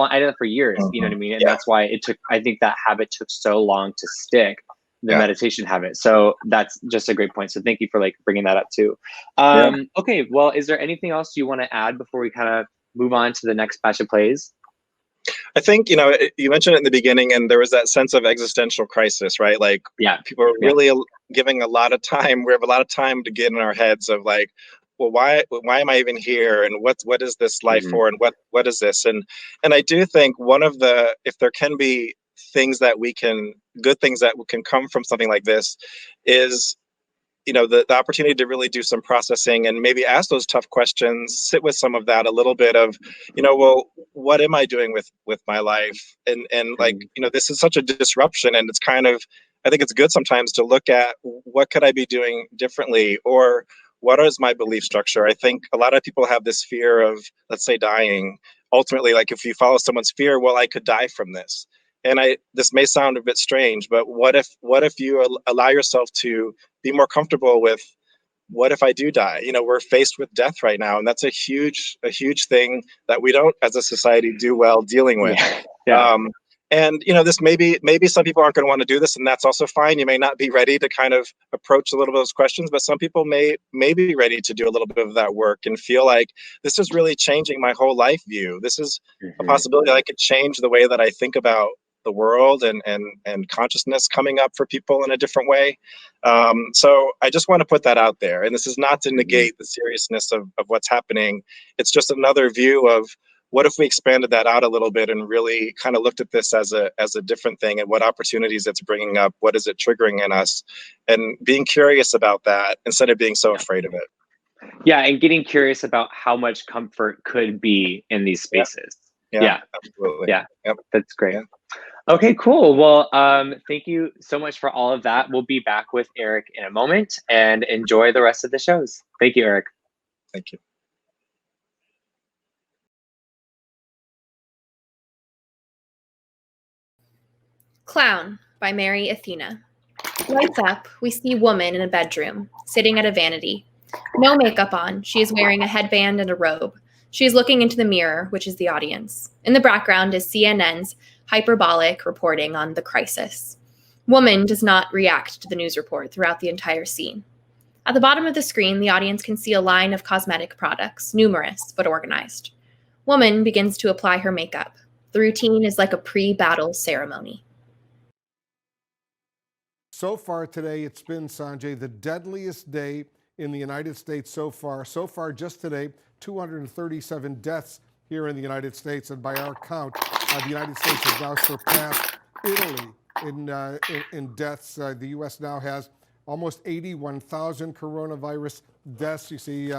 I did it for years, you know what I mean? And that's why I think that habit took so long to stick, the meditation habit. So that's just a great point. So thank you for like bringing that up too. Okay, well, is there anything else you want to add before we kind of move on to the next batch of plays? I think, you mentioned it in the beginning, and there was that sense of existential crisis, right? Like, people are really giving a lot of time. We have a lot of time to get in our heads of like, well, why am I even here? And what is this life for? And what is this? And I do think if there can be good things that can come from something like this, is the opportunity to really do some processing and maybe ask those tough questions, sit with some of that, a little bit of, well, what am I doing with my life? And like, this is such a disruption, and it's kind of, I think it's good sometimes to look at what could I be doing differently, or what is my belief structure? I think a lot of people have this fear of, let's say, dying. Ultimately, like, if you follow someone's fear, well, I could die from this. And this may sound a bit strange, but what if you allow yourself to be more comfortable with, what if I do die? We're faced with death right now, and that's a huge thing that we don't, as a society, do well dealing with. And this maybe some people aren't going to want to do this, and that's also fine. You may not be ready to kind of approach a little bit of those questions, but some people may be ready to do a little bit of that work and feel like, this is really changing my whole life view. This is a possibility that I could change the way that I think about the world and consciousness coming up for people in a different way. So I just want to put that out there. And this is not to negate the seriousness of what's happening. It's just another view of, what if we expanded that out a little bit and really kind of looked at this as a different thing, and what opportunities it's bringing up, what is it triggering in us, and being curious about that instead of being so afraid of it. Yeah, and getting curious about how much comfort could be in these spaces. Yeah, absolutely. Yeah, that's great. Okay, cool. Well, thank you so much for all of that. We'll be back with Eric in a moment, and enjoy the rest of the shows. Thank you, Eric. Thank you. Clown by Mary Athena. Lights up, we see woman in a bedroom, sitting at a vanity. No makeup on, she is wearing a headband and a robe. She is looking into the mirror, which is the audience. In the background is CNN's hyperbolic reporting on the crisis. Woman does not react to the news report throughout the entire scene. At the bottom of the screen, the audience can see a line of cosmetic products, numerous but organized. Woman begins to apply her makeup. The routine is like a pre-battle ceremony. So far today, it's been, Sanjay, the deadliest day in the United States so far. So far, just today, 237 deaths here in the United States. And by our count, the United States has now surpassed Italy in deaths. The U.S. now has almost 81,000 coronavirus deaths. You see,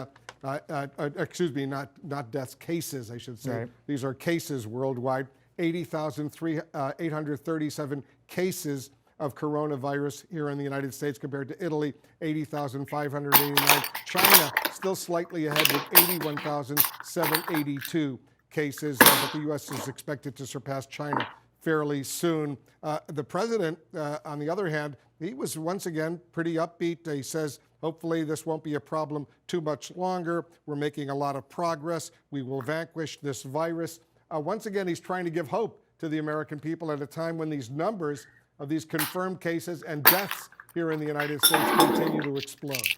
excuse me, not deaths, cases, I should say. Right. These are cases worldwide. 80,837 cases of coronavirus here in the United States compared to Italy, 80,589. China still slightly ahead with 81,782 cases, but the U.S. is expected to surpass China fairly soon. The president, on the other hand, he was once again pretty upbeat. He says, hopefully this won't be a problem too much longer. We're making a lot of progress. We will vanquish this virus. Once again, he's trying to give hope to the American people at a time when these numbers of these confirmed cases and deaths here in the United States continue to explode.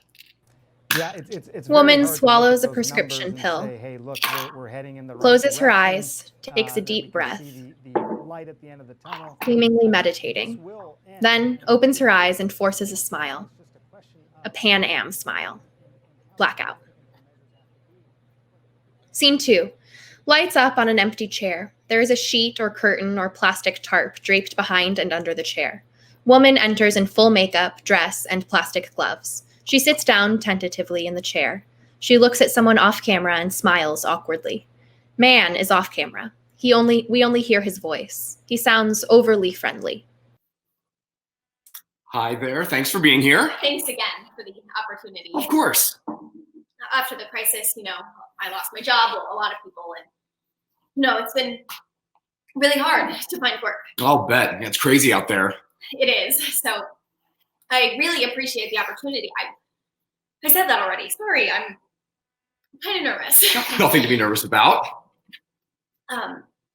Yeah, it's Woman very hard to swallows look a at those prescription numbers and pill. say, hey, look, we're heading in the right Closes her direction, eyes, takes a that deep we can breath, see the light at the end of the tunnel. seemingly This meditating. will end. Then opens her eyes and forces a smile. A Pan Am smile. Blackout. Scene 2. Lights up on an empty chair. There is a sheet or curtain or plastic tarp draped behind and under the chair. Woman enters in full makeup, dress, and plastic gloves. She sits down tentatively in the chair. She looks at someone off camera and smiles awkwardly. Man is off camera. We only hear his voice. He sounds overly friendly. Hi there. Thanks for being here. Thanks again for the opportunity. Of course. After the crisis, I lost my job, a lot of people, and it's been really hard to find work. I'll bet. It's crazy out there. It is. So I really appreciate the opportunity. I said that already. Sorry, I'm kind of nervous. Nothing to be nervous about.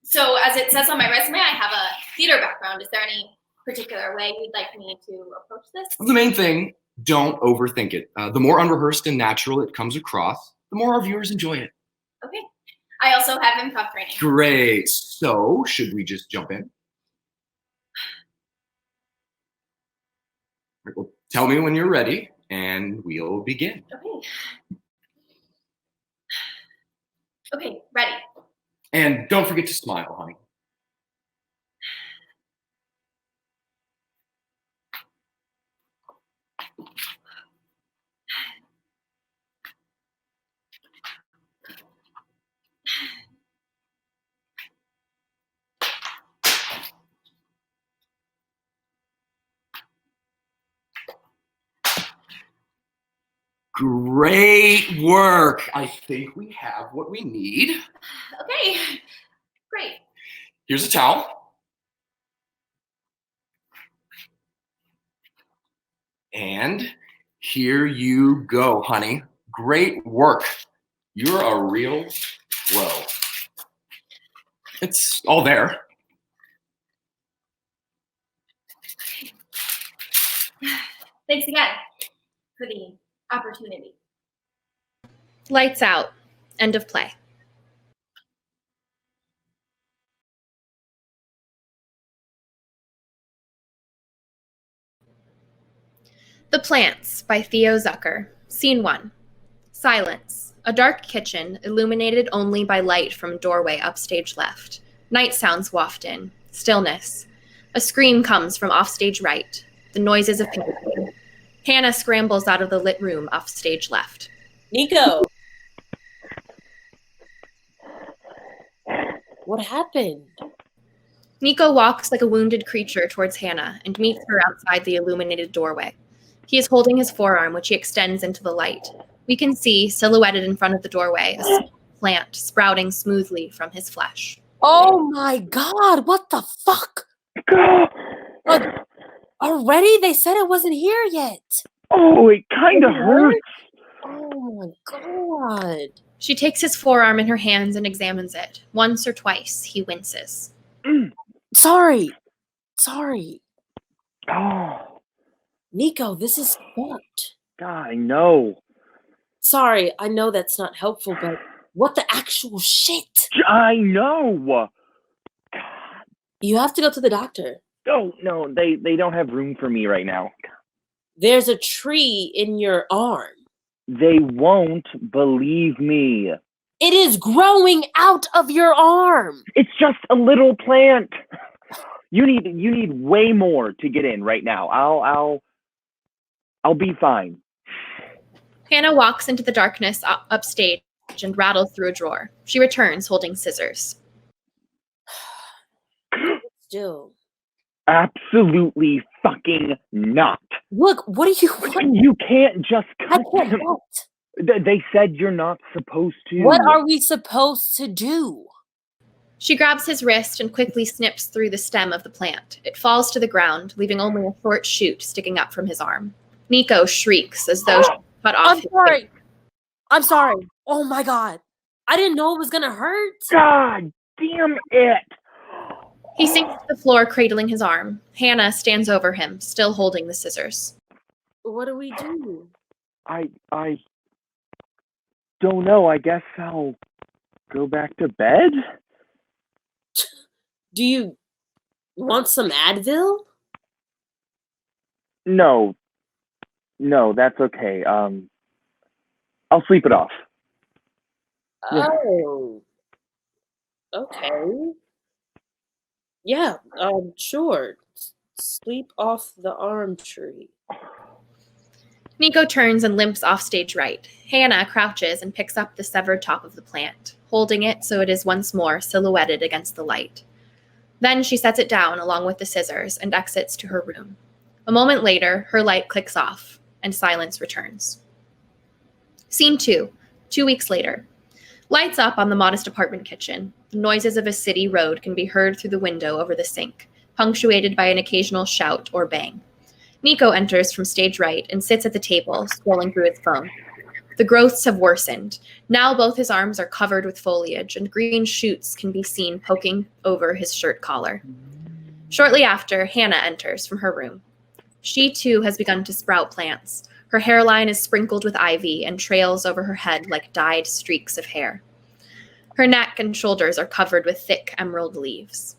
So as it says on my resume, I have a theater background. Is there any particular way you'd like me to approach this? The main thing, don't overthink it. The more unrehearsed and natural it comes across, the more our viewers enjoy it. Okay. I also have improv training. Great. So, should we just jump in? Right, well, tell me when you're ready, and we'll begin. Okay, ready. And don't forget to smile, honey. Great work. I think we have what we need. Okay, great. Here's a towel. And here you go, honey. Great work. You're a real pro. It's all there. Thanks again for the opportunity. Lights out. End of play. The Plants by Theo Zucker. Scene 1. Silence. A dark kitchen, illuminated only by light from doorway upstage left. Night sounds waft in. Stillness. A scream comes from offstage right. The noises of painting. Hannah scrambles out of the lit room offstage left. Nico! What happened? Nico walks like a wounded creature towards Hannah and meets her outside the illuminated doorway. He is holding his forearm, which he extends into the light. We can see, silhouetted in front of the doorway, a small plant sprouting smoothly from his flesh. Oh my god, what the fuck? Already? They said it wasn't here yet. Oh, it kind of hurts. Oh my god. She takes his forearm in her hands and examines it. Once or twice, he winces. Sorry. Oh, Nico, this is fucked. God, I know. Sorry, I know that's not helpful, but what the actual shit? I know. You have to go to the doctor. Oh, no, they don't have room for me right now. There's a tree in your arm. They won't believe me. It is growing out of your arm. It's just a little plant. You need way more to get in right now. I'll be fine. Hannah walks into the darkness upstage and rattles through a drawer. She returns holding scissors. Still. Absolutely fucking not. Look, what are you? You can't just cut I them. can't. They said you're not supposed to. What are we supposed to do? She grabs his wrist and quickly snips through the stem of the plant. It falls to the ground, leaving only a short shoot sticking up from his arm. Nico shrieks as though she cut off his face. I'm sorry. Oh my god. I didn't know it was gonna hurt. God damn it. He sinks to the floor, cradling his arm. Hannah stands over him, still holding the scissors. What do we do? I don't know. I guess I'll go back to bed. Do you want some Advil? No, that's okay. I'll sleep it off. Oh. Okay. Yeah, sure. Sleep off the arm tree. Nico turns and limps off stage right. Hannah crouches and picks up the severed top of the plant, holding it so it is once more silhouetted against the light. Then she sets it down along with the scissors and exits to her room. A moment later, her light clicks off, and silence returns. Scene 2, 2 weeks later. Lights up on the modest apartment kitchen. The noises of a city road can be heard through the window over the sink, punctuated by an occasional shout or bang. Nico enters from stage right and sits at the table, scrolling through his phone. The growths have worsened. Now both his arms are covered with foliage, and green shoots can be seen poking over his shirt collar. Shortly after, Hannah enters from her room. She, too, has begun to sprout plants. Her hairline is sprinkled with ivy and trails over her head like dyed streaks of hair. Her neck and shoulders are covered with thick emerald leaves.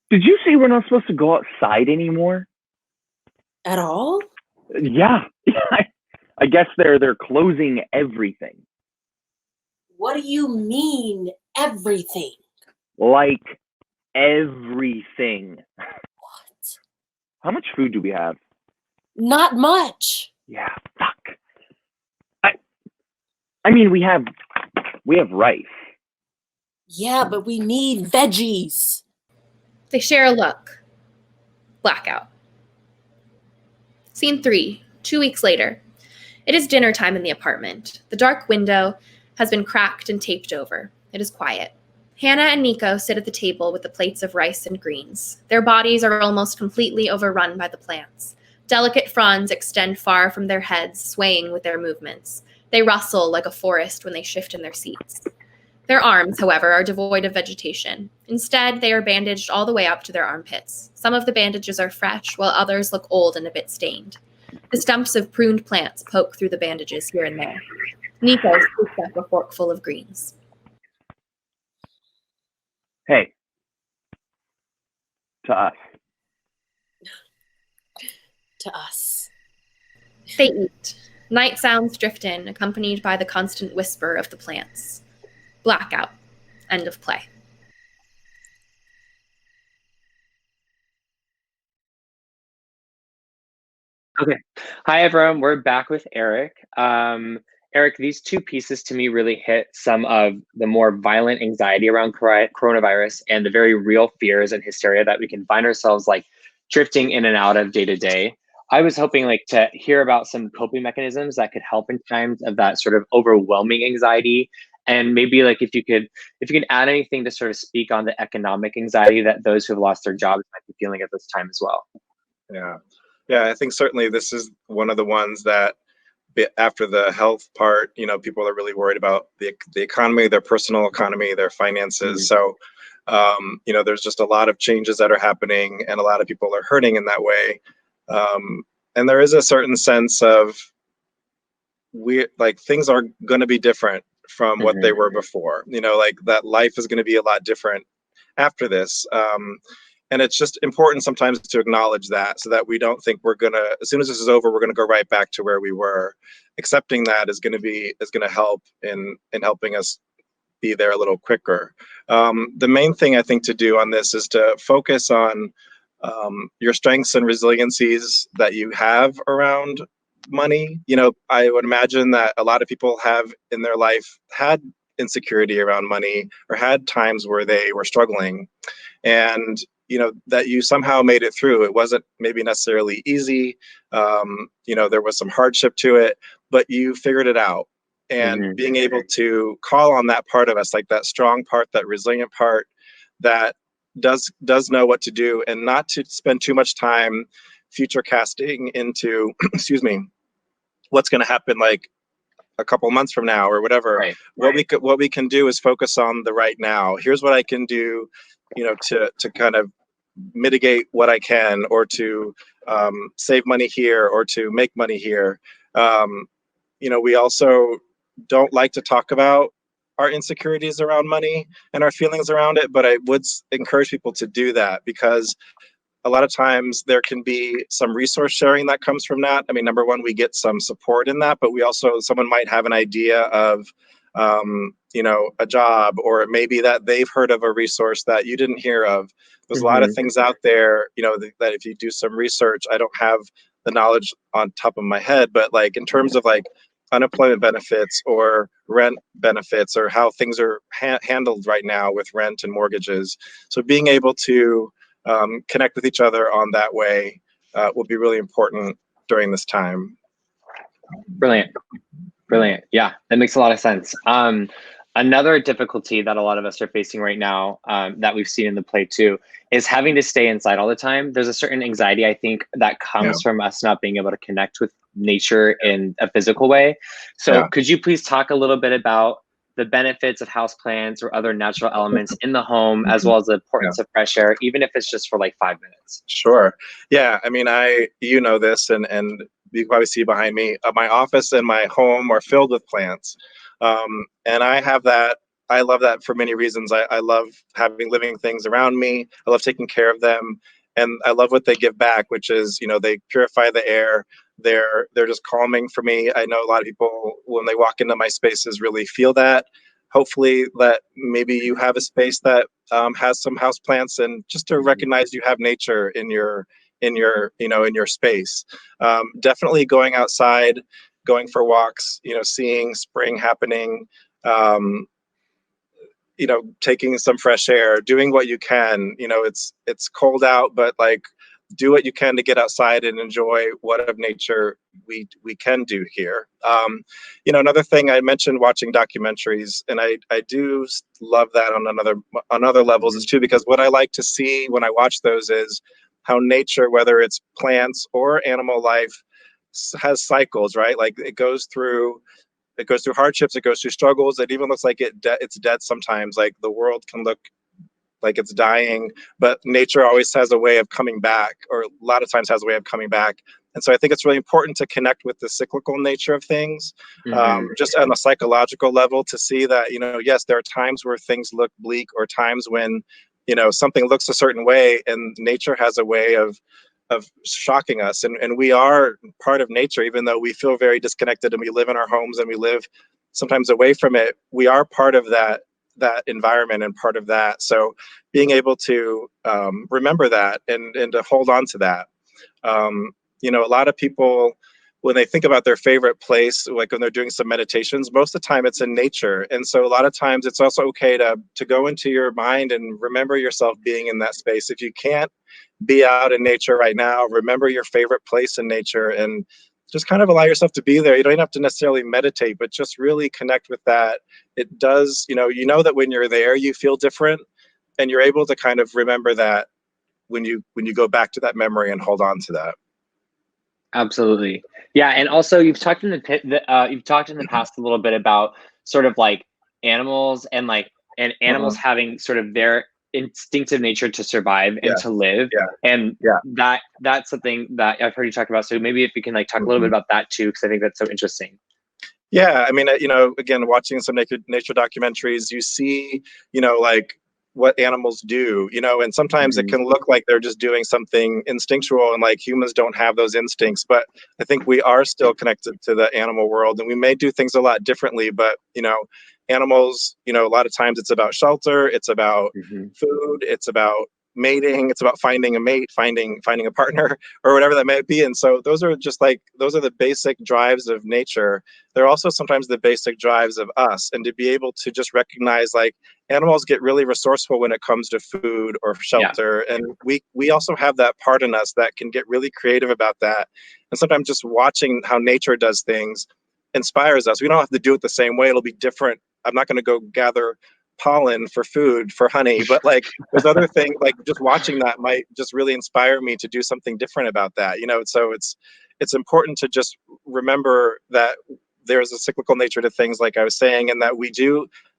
Did you see we're not supposed to go outside anymore? At all? Yeah. I guess they're closing everything. What do you mean, everything? Like everything. What? How much food do we have? Not much. Yeah, fuck. I mean, we have rice. Yeah, but we need veggies. They share a look. Blackout. Scene 3, 2 weeks later. It is dinner time in the apartment. The dark window has been cracked and taped over. It is quiet. Hannah and Nico sit at the table with the plates of rice and greens. Their bodies are almost completely overrun by the plants. Delicate fronds extend far from their heads, swaying with their movements. They rustle like a forest when they shift in their seats. Their arms, however, are devoid of vegetation. Instead, they are bandaged all the way up to their armpits. Some of the bandages are fresh, while others look old and a bit stained. The stumps of pruned plants poke through the bandages here and there. Nico scoops up a forkful of greens. Hey. To us. To us. They eat. Night sounds drift in, accompanied by the constant whisper of the plants. Blackout. End of play. Okay. Hi, everyone. We're back with Eric. Eric, these two pieces to me really hit some of the more violent anxiety around coronavirus and the very real fears and hysteria that we can find ourselves like drifting in and out of day to day. I was hoping to hear about some coping mechanisms that could help in times of that sort of overwhelming anxiety. And maybe if you could add anything to sort of speak on the economic anxiety that those who have lost their jobs might be feeling at this time as well. Yeah, I think certainly this is one of the ones that after the health part, people are really worried about the economy, their personal economy, their finances. So, there's just a lot of changes that are happening and a lot of people are hurting in that way. And there is a certain sense of things are going to be different from what they were before, that life is going to be a lot different after this. And it's just important sometimes to acknowledge that so that we don't think as soon as this is over, we're going to go right back to where we were. Accepting that is going to help in helping us be there a little quicker. The main thing I think to do on this is to focus on your strengths and resiliencies that you have around money. I would imagine that a lot of people have in their life had insecurity around money or had times where they were struggling, and that you somehow made it through. It wasn't maybe necessarily easy. There was some hardship to it, but you figured it out. And being able to call on that part of us, like that strong part, that resilient part that does know what to do, and not to spend too much time future casting into what's going to happen a couple months from now or whatever. Right. What we can do is focus on the right now. Here's what I can do to kind of mitigate what I can, or to save money here, or to make money here. We also don't like to talk about our insecurities around money and our feelings around it, but I would encourage people to do that, because a lot of times there can be some resource sharing that comes from that. I mean, number one, we get some support in that, but we also, someone might have an idea of, a job, or maybe that they've heard of a resource that you didn't hear of. There's a lot of things out there, that if you do some research, I don't have the knowledge on top of my head, but like in terms of like unemployment benefits or rent benefits, or how things are handled right now with rent and mortgages. So being able to connect with each other on that way will be really important during this time. Brilliant. Yeah, that makes a lot of sense. Another difficulty that a lot of us are facing right now, that we've seen in the play too, is having to stay inside all the time. There's a certain anxiety, I think, that comes from us not being able to connect with nature in a physical way. So could you please talk a little bit about the benefits of houseplants or other natural elements in the home, as well as the importance of fresh air, even if it's just for like 5 minutes? Sure. Yeah. I mean, this, and you can probably see behind me, my office and my home are filled with plants. And I have that. I love that for many reasons. I love having living things around me. I love taking care of them. And I love what they give back, which is, they purify the air. They're just calming for me. I know a lot of people, when they walk into my spaces, really feel that. Hopefully that maybe you have a space that has some house plants, and just to recognize you have nature in your space. Definitely going outside, going for walks, seeing spring happening, taking some fresh air, doing what you can. It's cold out, but like, do what you can to get outside and enjoy what of nature we can do here. Another thing I mentioned, watching documentaries, and I do love that on other levels is too, because what I like to see when I watch those is how nature, whether it's plants or animal life, has cycles, right? Like it goes through hardships, it goes through struggles. It even looks like it's dead sometimes. Like the world can look like it's dying, but nature always has a way of coming back, or a lot of times has a way of coming back. And so I think it's really important to connect with the cyclical nature of things, just on a psychological level, to see that, yes, there are times where things look bleak, or times when, something looks a certain way, and nature has a way of shocking us. And we are part of nature, even though we feel very disconnected and we live in our homes and we live sometimes away from it. We are part of that environment and part of that. So being able to remember that and to hold on to that. A lot of people, when they think about their favorite place, like when they're doing some meditations, most of the time it's in nature. And so a lot of times it's also okay to go into your mind and remember yourself being in that space. If you can't be out in nature right now, remember your favorite place in nature, and just kind of allow yourself to be there. You don't have to necessarily meditate, but just really connect with that. It does, that when you're there, you feel different, and you're able to kind of remember that when you go back to that memory and hold on to that. Absolutely. Yeah. And also you've talked in the past a little bit about sort of like animals and animals having sort of their instinctive nature to survive and to live. And that's something that I've heard you talk about. So maybe if you can talk a little bit about that too, because I think that's so interesting. Yeah. I mean, again, watching some nature documentaries, you see, what animals do, and sometimes it can look like they're just doing something instinctual, and like humans don't have those instincts, but I think we are still connected to the animal world, and we may do things a lot differently, but animals, a lot of times it's about shelter, it's about food, it's about mating, it's about finding a mate, finding a partner, or whatever that may be. And so those are the basic drives of nature. They're also sometimes the basic drives of us. And to be able to just recognize, like, animals get really resourceful when it comes to food or shelter. And we also have that part in us that can get really creative about that. And sometimes just watching how nature does things inspires us. We don't have to do it the same way. It'll be different. I'm not going to go gather pollen for food, for honey, but like there's other things, like just watching that might just really inspire me to do something different about that, so it's important to just remember that there's a cyclical nature to things, like I was saying, and that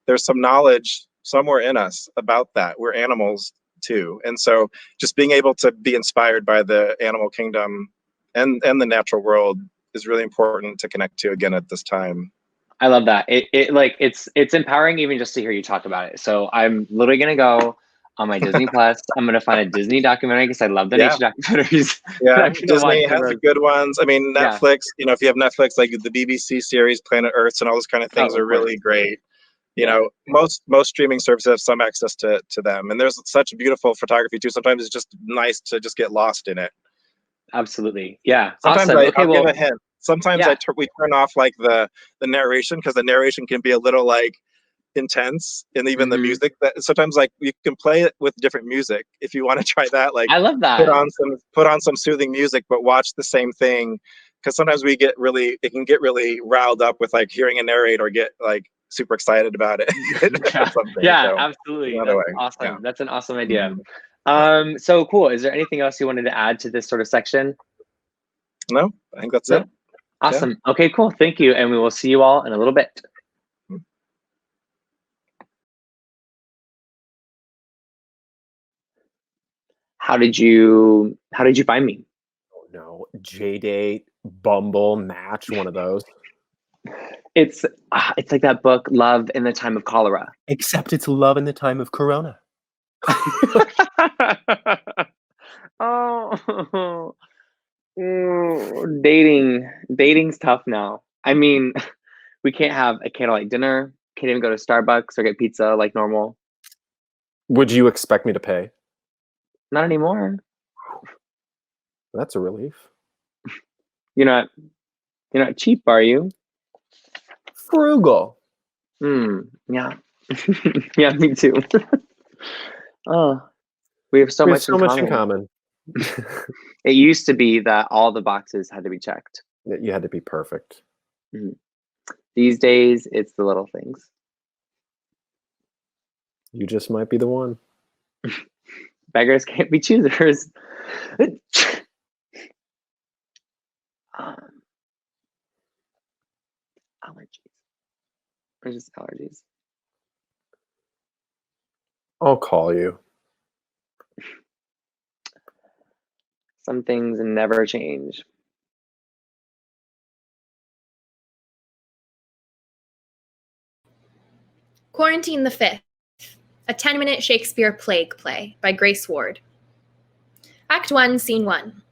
there's some knowledge somewhere in us about that. We're animals too. And so just being able to be inspired by the animal kingdom and the natural world is really important to connect to again at this time. I love that. It's empowering even just to hear you talk about it. So I'm literally gonna go on my Disney Plus. I'm gonna find a Disney documentary because I love the nature documentaries. Yeah, Disney has the good ones. I mean, Netflix, you know, if you have Netflix, like the BBC series Planet Earths and all those kind of things are really great. You know, most streaming services have some access to them, and there's such beautiful photography too. Sometimes it's just nice to just get lost in it. Absolutely, yeah. Sometimes awesome. I'll give a hint. Sometimes we turn off like the narration because the narration can be a little like intense, and even the music. That sometimes like you can play it with different music if you want to try that. Like I love that. Put on some soothing music, but watch the same thing because sometimes it can get really riled up with like hearing a narrator get like super excited about it. Absolutely. That's awesome. Yeah. That's an awesome idea. So cool. Is there anything else you wanted to add to this sort of section? No, I think that's it. Awesome. Yeah. Okay, cool. Thank you. And we will see you all in a little bit. How did you find me? Oh no, J-Date, Bumble, Match, one of those. It's like that book, Love in the Time of Cholera. Except it's love in the time of Corona. Dating's tough now. I mean, we can't have a candlelight dinner, can't even go to Starbucks or get pizza like normal. Would you expect me to pay? Not anymore. That's a relief. You're not cheap, are you? Frugal. Yeah. Yeah, me too. Oh, we have so much in common. It used to be that all the boxes had to be checked. You had to be perfect. These days, it's the little things. You just might be the one. Beggars can't be choosers. Allergies. Or just allergies. I'll call you. Some things never change. Quarantine the Fifth, a 10-minute Shakespeare plague play by Grace Ward. Act 1, Scene 1,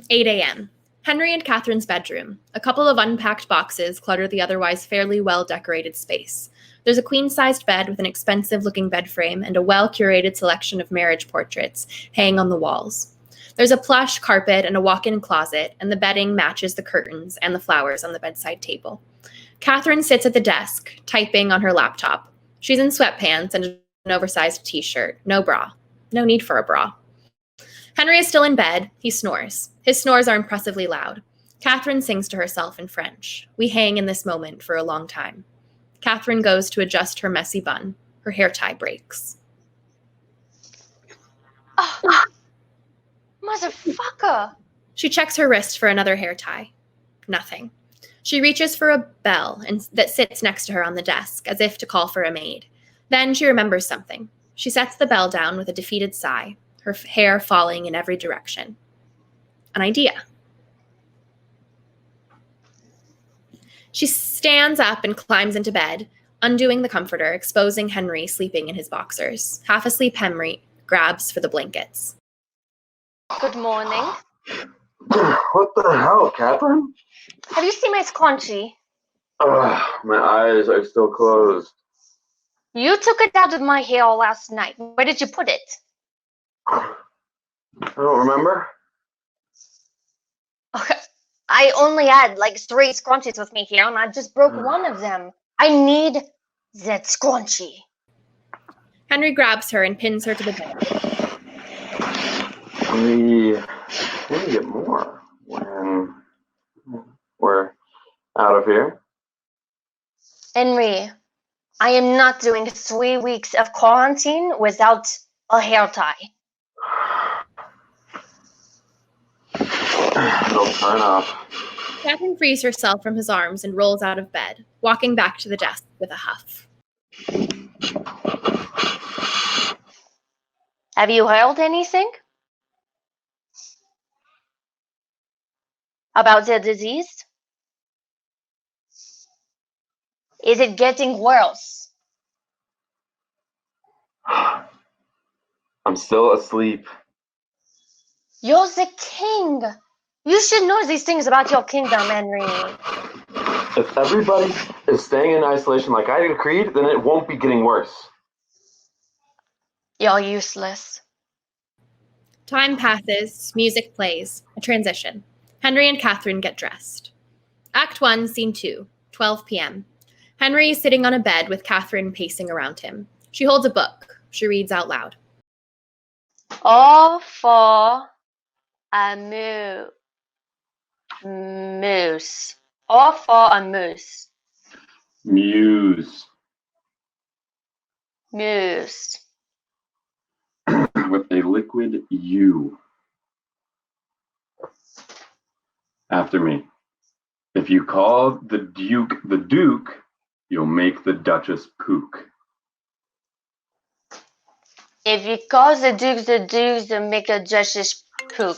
8 a.m. Henry and Catherine's bedroom. A couple of unpacked boxes clutter the otherwise fairly well-decorated space. There's a queen-sized bed with an expensive-looking bed frame and a well-curated selection of marriage portraits hanging on the walls. There's a plush carpet and a walk-in closet, and the bedding matches the curtains and the flowers on the bedside table. Catherine sits at the desk, typing on her laptop. She's in sweatpants and an oversized t-shirt. No bra. No need for a bra. Henry is still in bed. He snores. His snores are impressively loud. Catherine sings to herself in French. We hang in this moment for a long time. Catherine goes to adjust her messy bun. Her hair tie breaks. Oh, motherfucker! She checks her wrist for another hair tie. Nothing. She reaches for a bell that sits next to her on the desk, as if to call for a maid. Then she remembers something. She sets the bell down with a defeated sigh, her hair falling in every direction. An idea. She stands up and climbs into bed, undoing the comforter, exposing Henry sleeping in his boxers. Half asleep Henry grabs for the blankets. Good morning. What the hell, Catherine? Have you seen my scrunchie? My eyes are still closed. You took it out of my hair last night. Where did you put it? I don't remember. Okay. I only had like 3 scrunchies with me here, and I just broke one of them. I need that scrunchie. Henry grabs her and pins her to the bed. We can get more when we're out of here. Henry, I am not doing 3 weeks of quarantine without a hair tie. It'll turn up. Catherine frees herself from his arms and rolls out of bed, walking back to the desk with a huff. Have you heard anything about the disease? Is it getting worse? I'm still asleep. You're the king. You should know these things about your kingdom, Henry. If everybody is staying in isolation like I decreed, then it won't be getting worse. You're useless. Time passes, music plays, a transition. Henry and Catherine get dressed. Act 1, Scene 2, 12 p.m. Henry is sitting on a bed with Catherine pacing around him. She holds a book. She reads out loud. All for a moose. All for a moose. Muse. Moose. With a liquid U. After me. If you call the Duke, you'll make the Duchess pook. If you call the Dukes, they'll make a Duchess poop.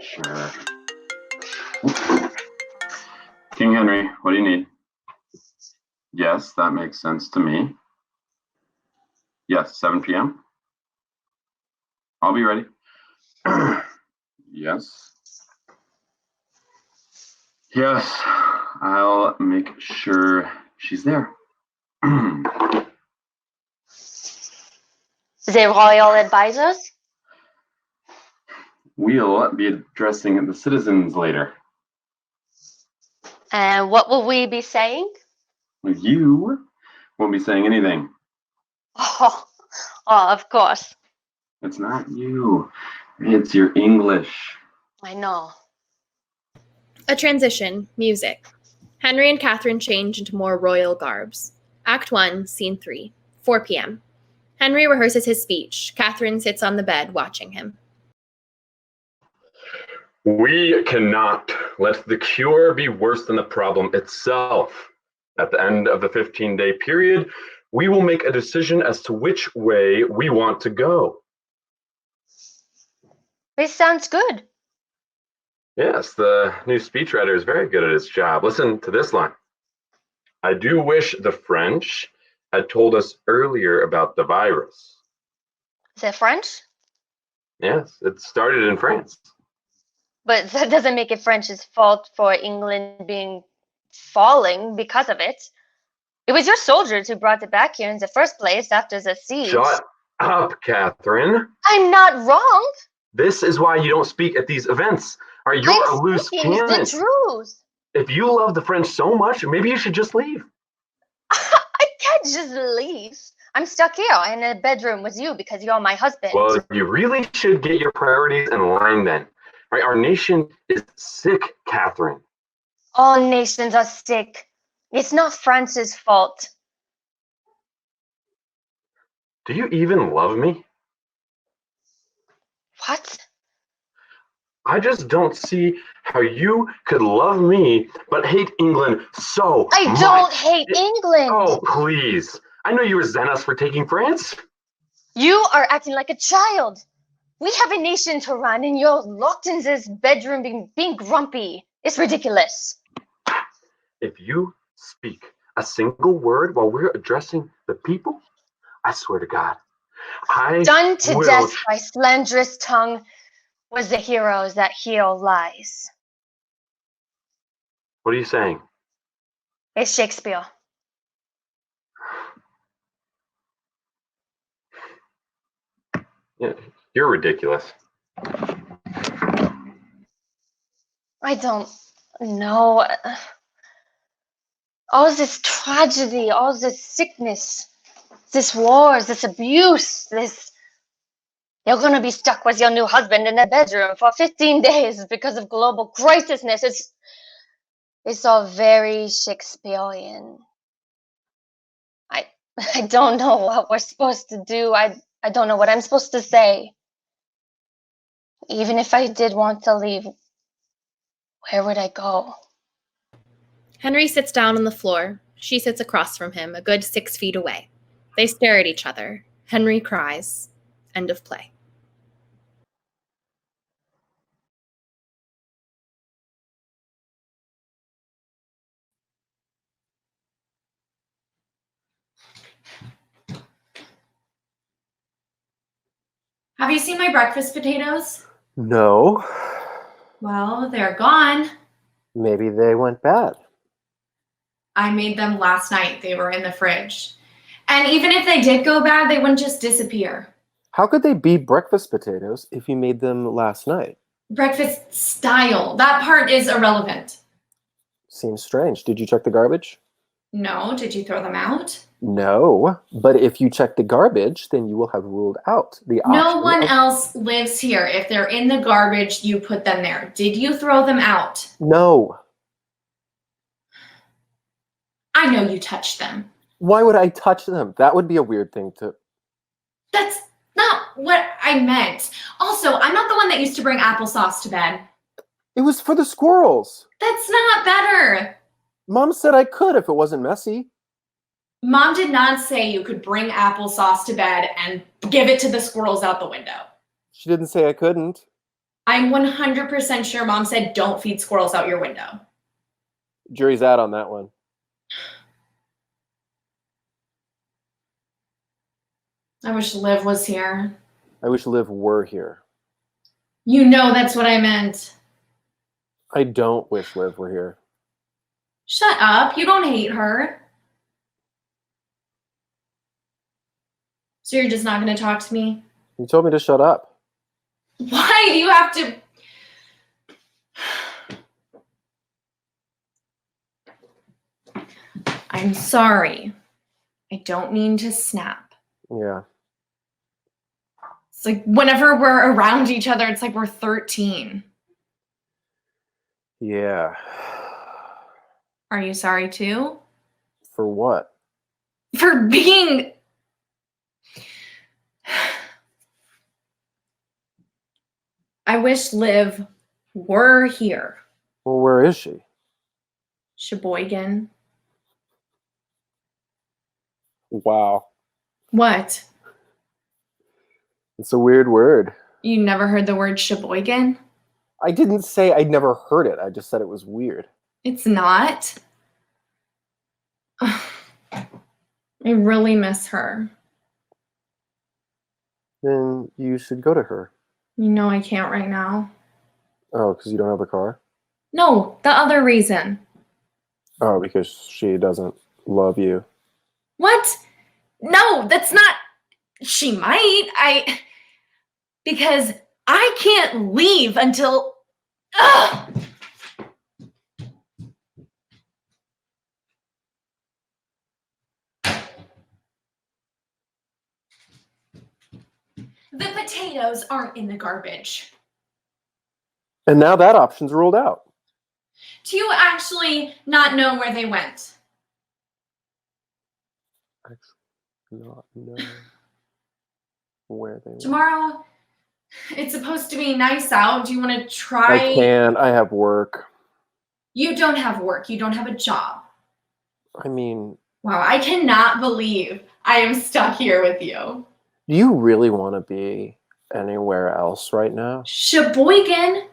Sure. King Henry, what do you need? Yes, that makes sense to me. Yes, 7 p.m. I'll be ready. Yes. Yes, I'll make sure she's there. The royal advisors? We'll be addressing the citizens later. And what will we be saying? You won't be saying anything. Oh, of course. It's not you. It's your English. I know. A transition, music. Henry and Catherine change into more royal garbs. Act 1, Scene 3, 4 p.m. Henry rehearses his speech. Catherine sits on the bed watching him. We cannot let the cure be worse than the problem itself. At the end of the 15-day period, we will make a decision as to which way we want to go. This sounds good. Yes, the new speechwriter is very good at his job. Listen to this line. I do wish the French had told us earlier about the virus. Is it French? Yes, it started in France. But that doesn't make it French's fault for England being falling because of it. It was your soldiers who brought it back here in the first place after the siege. Shut up, Catherine. I'm not wrong. This is why you don't speak at these events. Are you a loose Speaking cannon? the truth. If you love the French so much, maybe you should just leave. I can't just leave. I'm stuck here in a bedroom with you because you're my husband. Well, you really should get your priorities in line then. Right? Our nation is sick, Catherine. All nations are sick. It's not France's fault. Do you even love me? What? I just don't see how you could love me but hate England so much. I don't hate England. Oh, please. I know you resent us for taking France. You are acting like a child. We have a nation to run and you're locked in this bedroom being grumpy. It's ridiculous. If you speak a single word while we're addressing the people, I swear to God, I Done to will death by slanderous tongue was the heroes that heal lies. What are you saying? It's Shakespeare. Yeah, you're ridiculous. I don't know. All this tragedy, all this sickness, this wars, this abuse, this... You're going to be stuck with your new husband in a bedroom for 15 days because of global crisisness. It's all very Shakespearean. I don't know what we're supposed to do. I don't know what I'm supposed to say. Even if I did want to leave, where would I go? Henry sits down on the floor. She sits across from him, a good 6 feet away. They stare at each other. Henry cries. End of play. Have you seen my breakfast potatoes? No. Well, they're gone. Maybe they went bad. I made them last night. They were in the fridge. And even if they did go bad, they wouldn't just disappear. How could they be breakfast potatoes if you made them last night? Breakfast style. That part is irrelevant. Seems strange. Did you check the garbage? No, did you throw them out? No. But if you check the garbage, then you will have ruled out the option. No one else lives here. If they're in the garbage, you put them there. Did you throw them out? No. I know you touched them. Why would I touch them? That would be a weird thing to... That's not what I meant. Also, I'm not the one that used to bring applesauce to bed. It was for the squirrels. That's not better. Mom said I could if it wasn't messy. Mom did not say you could bring applesauce to bed and give it to the squirrels out the window. She didn't say I couldn't. I'm 100% sure Mom said don't feed squirrels out your window. Jury's out on that one. I wish Liv was here. I wish Liv were here. You know that's what I meant. I don't wish Liv were here. Shut up. You don't hate her. So you're just not going to talk to me? You told me to shut up. Why do you have to... I'm sorry. I don't mean to snap. Yeah. It's like whenever we're around each other, it's like we're 13. Yeah. Are you sorry too? For what? For being... I wish Liv were here. Well, where is she? Sheboygan. Wow. What? It's a weird word. You never heard the word Sheboygan? I didn't say I'd never heard it. I just said it was weird. It's not. I really miss her. Then you should go to her. You know I can't right now. Oh, because you don't have a car? No, the other reason. Oh, because she doesn't love you. What? No, that's not... She might. Because I can't leave until... Ugh! The potatoes aren't in the garbage. And now that option's ruled out. Do you actually not know where they went? Not know where they went. Tomorrow, it's supposed to be nice out. Do you want to try? I can't. I have work. You don't have work. You don't have a job. I mean... Wow, I cannot believe I am stuck here with you. Do you really want to be anywhere else right now? Sheboygan?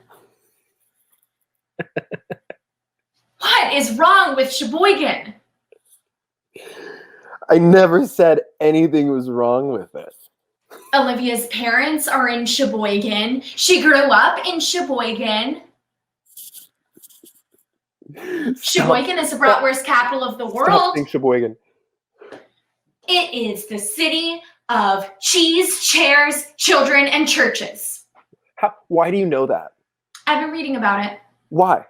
What is wrong with Sheboygan? I never said anything was wrong with it. Olivia's parents are in Sheboygan. She grew up in Sheboygan. Sheboygan is the bratwurst capital of the world. Stop saying Sheboygan. It is the city of cheese, chairs, children, and churches. Why do you know that? I've been reading about it. Why?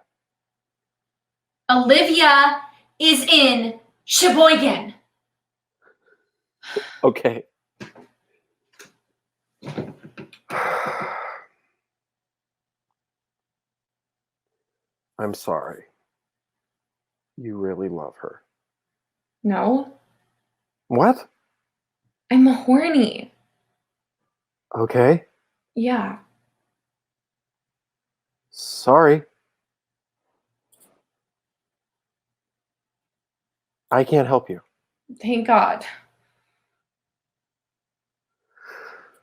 Olivia is in Sheboygan. Okay. I'm sorry. You really love her. No, What? I'm horny. Okay. Yeah. Sorry. I can't help you. Thank God.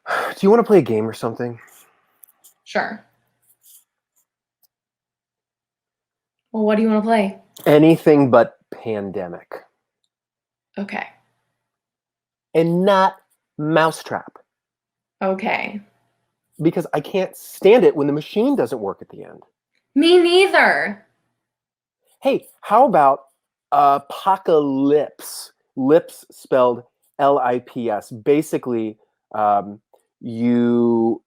Do you want to play a game or something? Sure. Well, what do you want to play? Anything but pandemic. Okay. And not Mousetrap. Okay. Because I can't stand it when the machine doesn't work at the end. Me neither. Hey, how about Apocalypse? Lips spelled Lips. Basically, you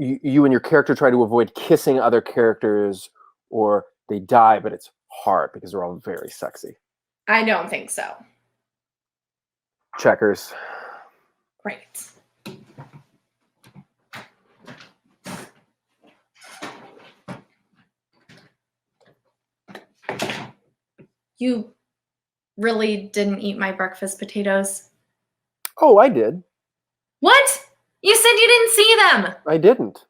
and your character try to avoid kissing other characters, or they die, but it's hard because they're all very sexy. I don't think so. Checkers. Great. You really didn't eat my breakfast potatoes? Oh, I did. What? You said you didn't see them. I didn't.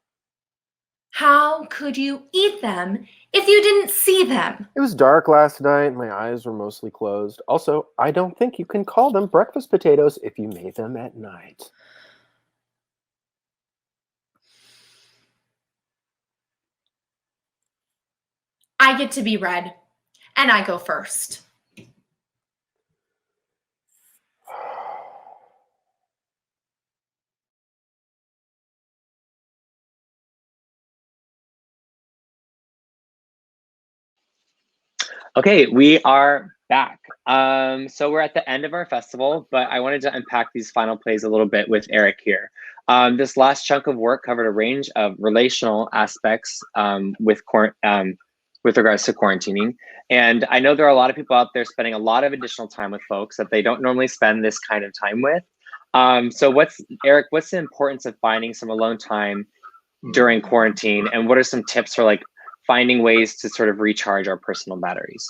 How could you eat them if you didn't see them? It was dark last night. My eyes were mostly closed. Also, I don't think you can call them breakfast potatoes if you made them at night. I get to be red, and I go first. Okay, we are back. So we're at the end of our festival, but I wanted to unpack these final plays a little bit with Eric here. This last chunk of work covered a range of relational aspects with regards to quarantining. And I know there are a lot of people out there spending a lot of additional time with folks that they don't normally spend this kind of time with. So Eric, what's the importance of finding some alone time during quarantine? And what are some tips for like finding ways to sort of recharge our personal batteries?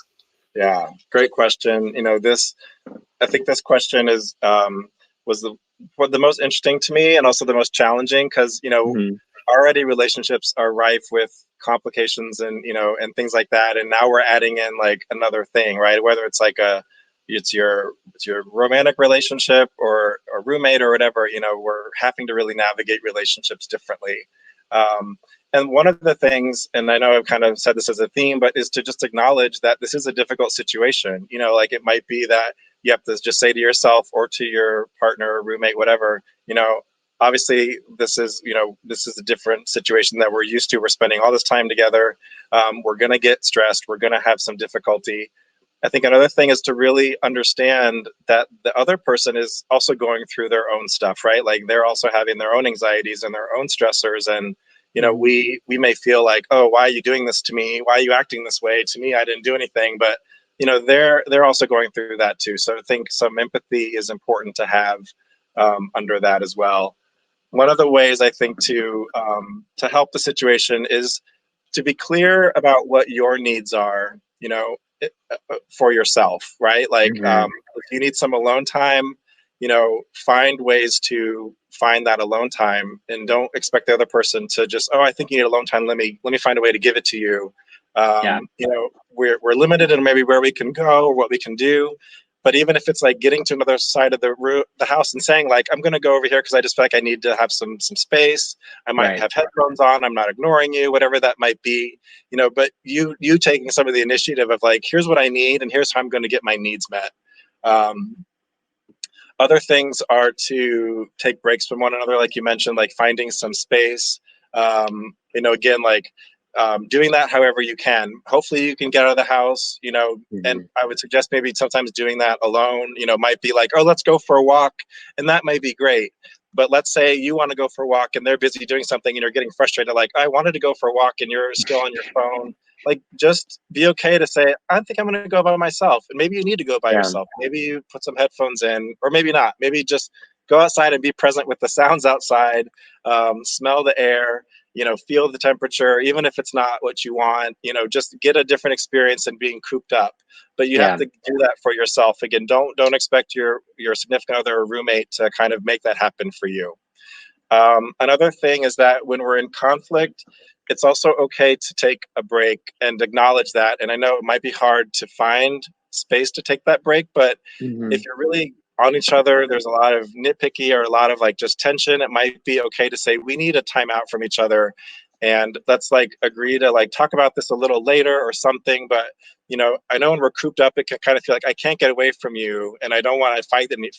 Yeah, great question. I think this question was the most interesting to me, and also the most challenging, because already relationships are rife with complications and things like that, and now we're adding in like another thing, right? Whether it's like it's your romantic relationship or a roommate or whatever, we're having to really navigate relationships differently. And one of the things, and I know I've kind of said this as a theme, but is to just acknowledge that this is a difficult situation. Like it might be that you have to just say to yourself or to your partner or roommate, whatever, obviously this is a different situation that we're used to. We're spending all this time together. We're going to get stressed. We're going to have some difficulty. I think another thing is to really understand that the other person is also going through their own stuff, right? Like they're also having their own anxieties and their own stressors. And, we may feel like, oh, why are you doing this to me? Why are you acting this way to me? I didn't do anything. But, they're also going through that too. So I think some empathy is important to have under that as well. One of the ways I think to help the situation is to be clear about what your needs are, for yourself, right? Like if you need some alone time, find ways to find that alone time, and don't expect the other person to just, oh, I think you need alone time. Let me find a way to give it to you. We're limited in maybe where we can go or what we can do. But even if it's like getting to another side of the house and saying like, I'm going to go over here because I just feel like I need to have some space. I might have headphones on. I'm not ignoring you, whatever that might be, but you taking some of the initiative of like, here's what I need and here's how I'm going to get my needs met. Other things are to take breaks from one another, like you mentioned, like finding some space. Again, like doing that however you can. Hopefully you can get out of the house, and I would suggest maybe sometimes doing that alone, might be like, oh, let's go for a walk. And that might be great. But let's say you want to go for a walk and they're busy doing something and you're getting frustrated, like, I wanted to go for a walk and you're still on your phone. Like, just be okay to say, I think I'm going to go by myself. And maybe you need to go by yourself. Maybe you put some headphones in, or maybe not. Maybe just go outside and be present with the sounds outside, smell the air, feel the temperature, even if it's not what you want, just get a different experience than being cooped up. But you have to do that for yourself. Again, don't expect your significant other or roommate to kind of make that happen for you. Another thing is that when we're in conflict, it's also okay to take a break and acknowledge that. And I know it might be hard to find space to take that break, but if you're really on each other, there's a lot of nitpicky or a lot of like just tension, it might be okay to say we need a timeout from each other, and let's like agree to like talk about this a little later or something. But you know, I know when we're cooped up, it can kind of feel like I can't get away from you, and I don't want to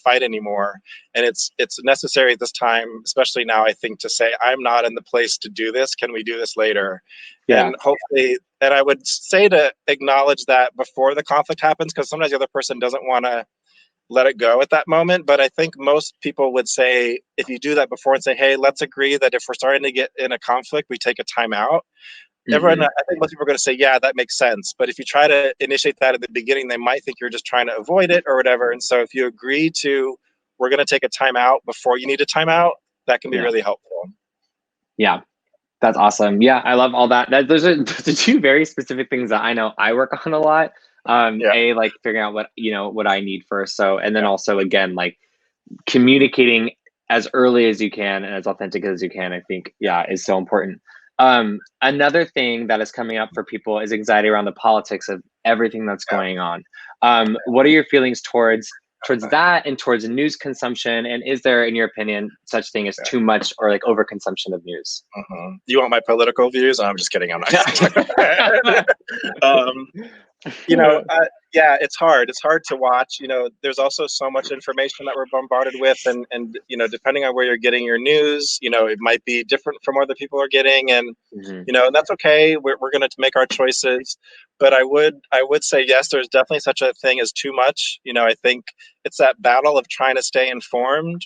fight anymore. And it's necessary at this time, especially now, I think, to say I'm not in the place to do this. Can we do this later? Yeah. And hopefully, and I would say to acknowledge that before the conflict happens, because sometimes the other person doesn't want to let it go at that moment. But I think most people would say, if you do that before and say, hey, let's agree that if we're starting to get in a conflict, we take a time out. Everyone, I think most people are going to say, yeah, that makes sense. But if you try to initiate that at the beginning, they might think you're just trying to avoid it or whatever. And so if you agree to, we're going to take a time out before you need a timeout, that can be really helpful. Yeah, that's awesome. Yeah, I love all that. Those are two very specific things that I know I work on a lot. A, like figuring out what I need first. So, and then also again, like communicating as early as you can and as authentic as you can, I think, is so important. Another thing that is coming up for people is anxiety around the politics of everything that's going on. What are your feelings towards that and towards news consumption? And is there, in your opinion, such thing as too much or like overconsumption of news? You want my political views? I'm just kidding. I'm not. You know, yeah, it's hard. It's hard to watch. You know, there's also so much information that we're bombarded with, and you know, depending on where you're getting your news, you know, it might be different from what other people are getting, and you know, and that's okay. We're going to make our choices, but I would say yes, there's definitely such a thing as too much. You know, I think it's that battle of trying to stay informed,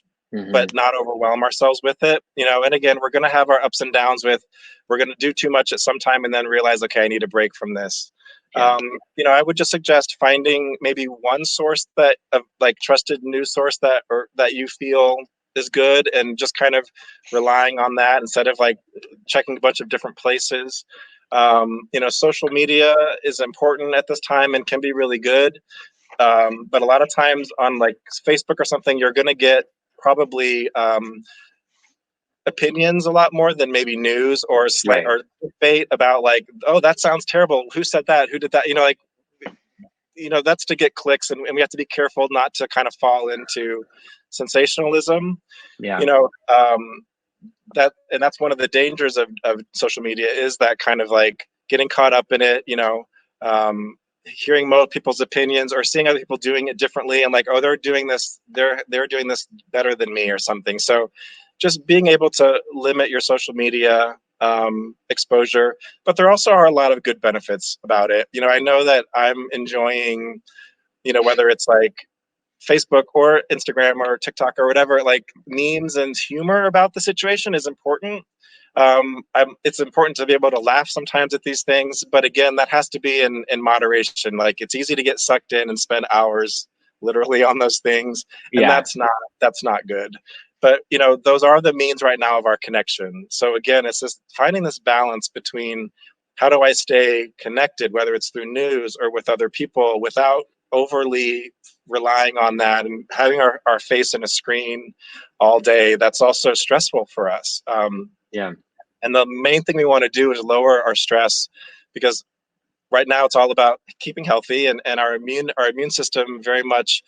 but not overwhelm ourselves with it. You know, and again, we're going to have our ups and downs with. We're going to do too much at some time and then realize, okay, I need a break from this. You know, I would just suggest finding maybe one source that of like trusted news source that you feel is good, and just kind of relying on that instead of like checking a bunch of different places. You know, social media is important at this time and can be really good. But a lot of times on like Facebook or something, you're going to get probably opinions a lot more than maybe news or or debate about like, oh, that sounds terrible. Who said that? Who did that? You know, like, you know, that's to get clicks, and we have to be careful not to kind of fall into sensationalism. Yeah. You know, that's one of the dangers of social media, is that kind of like getting caught up in it, you know, hearing most people's opinions or seeing other people doing it differently and like, oh, they're doing this better than me or something. So just being able to limit your social media exposure, but there also are a lot of good benefits about it. You know, I know that I'm enjoying, you know, whether it's like Facebook or Instagram or TikTok or whatever, like memes and humor about the situation is important. It's important to be able to laugh sometimes at these things, but again, that has to be in moderation. Like, it's easy to get sucked in and spend hours literally on those things, and that's not good. But you know, those are the means right now of our connection. So again, it's just finding this balance between how do I stay connected, whether it's through news or with other people, without overly relying on that and having our face in a screen all day. That's also stressful for us. And the main thing we want to do is lower our stress, because right now it's all about keeping healthy, and our immune system very much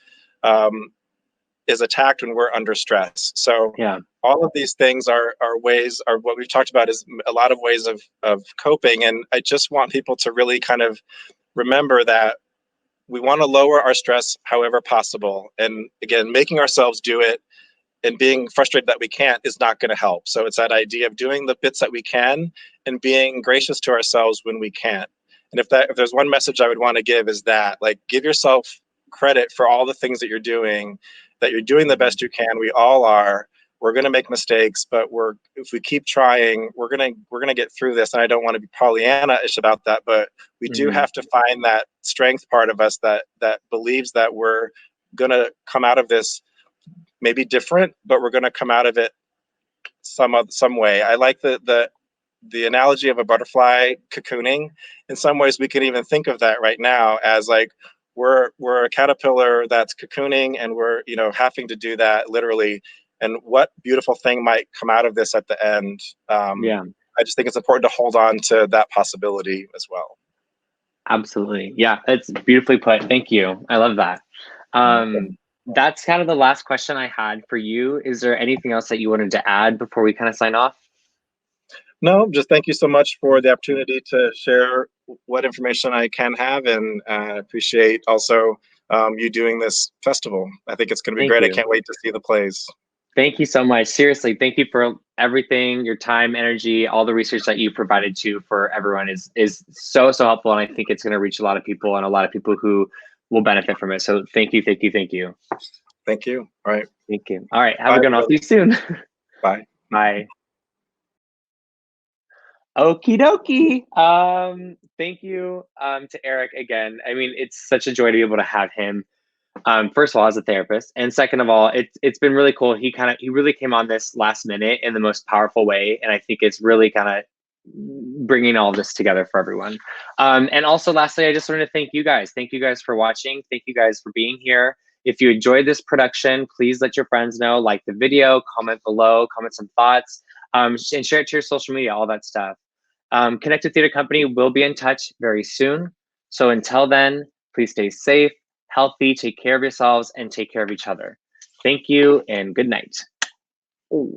is attacked when we're under stress. So all of these things are ways, are what we've talked about is a lot of ways of coping. And I just want people to really kind of remember that we want to lower our stress however possible. And again, making ourselves do it and being frustrated that we can't is not going to help. So it's that idea of doing the bits that we can and being gracious to ourselves when we can't. And if there's one message I would want to give, is that, like, give yourself credit for all the things that you're doing the best you can. We all are. We're going to make mistakes, but if we keep trying, we're going to get through this. And I don't want to be Pollyanna-ish about that, but we do have to find that strength part of us that believes that we're going to come out of this maybe different, but we're going to come out of it some way. I like the analogy of a butterfly cocooning. In some ways, we can even think of that right now as like we're a caterpillar that's cocooning, and we're, you know, having to do that literally. And what beautiful thing might come out of this at the end? I just think it's important to hold on to that possibility as well. Absolutely. Yeah, it's beautifully put. Thank you. I love that. that's kind of the last question I had for you. Is there anything else that you wanted to add before we kind of sign off? No, just thank you so much for the opportunity to share what information I can have, and appreciate also you doing this festival. I think it's going to be great. I can't wait to see the plays. Thank you so much. Seriously, thank you for everything, your time, energy, all the research that you provided to for everyone is so helpful, and I think it's going to reach a lot of people and a lot of people who will benefit from it. So thank you. Thank you. All right. Thank you. All right. Have a good one. I'll see you soon. Bye. Bye. Okie dokie. Thank you to Eric again. I mean, it's such a joy to be able to have him. First of all, as a therapist, and second of all, it's been really cool. He really came on this last minute in the most powerful way, and I think it's really kind of bringing all this together for everyone. And also, lastly, I just wanted to thank you guys. Thank you guys for watching. Thank you guys for being here. If you enjoyed this production, please let your friends know. Like the video, comment below, comment some thoughts, and share it to your social media. All that stuff. Connected Theater Company will be in touch very soon. So until then, please stay safe, healthy, take care of yourselves, and take care of each other. Thank you and good night. Ooh.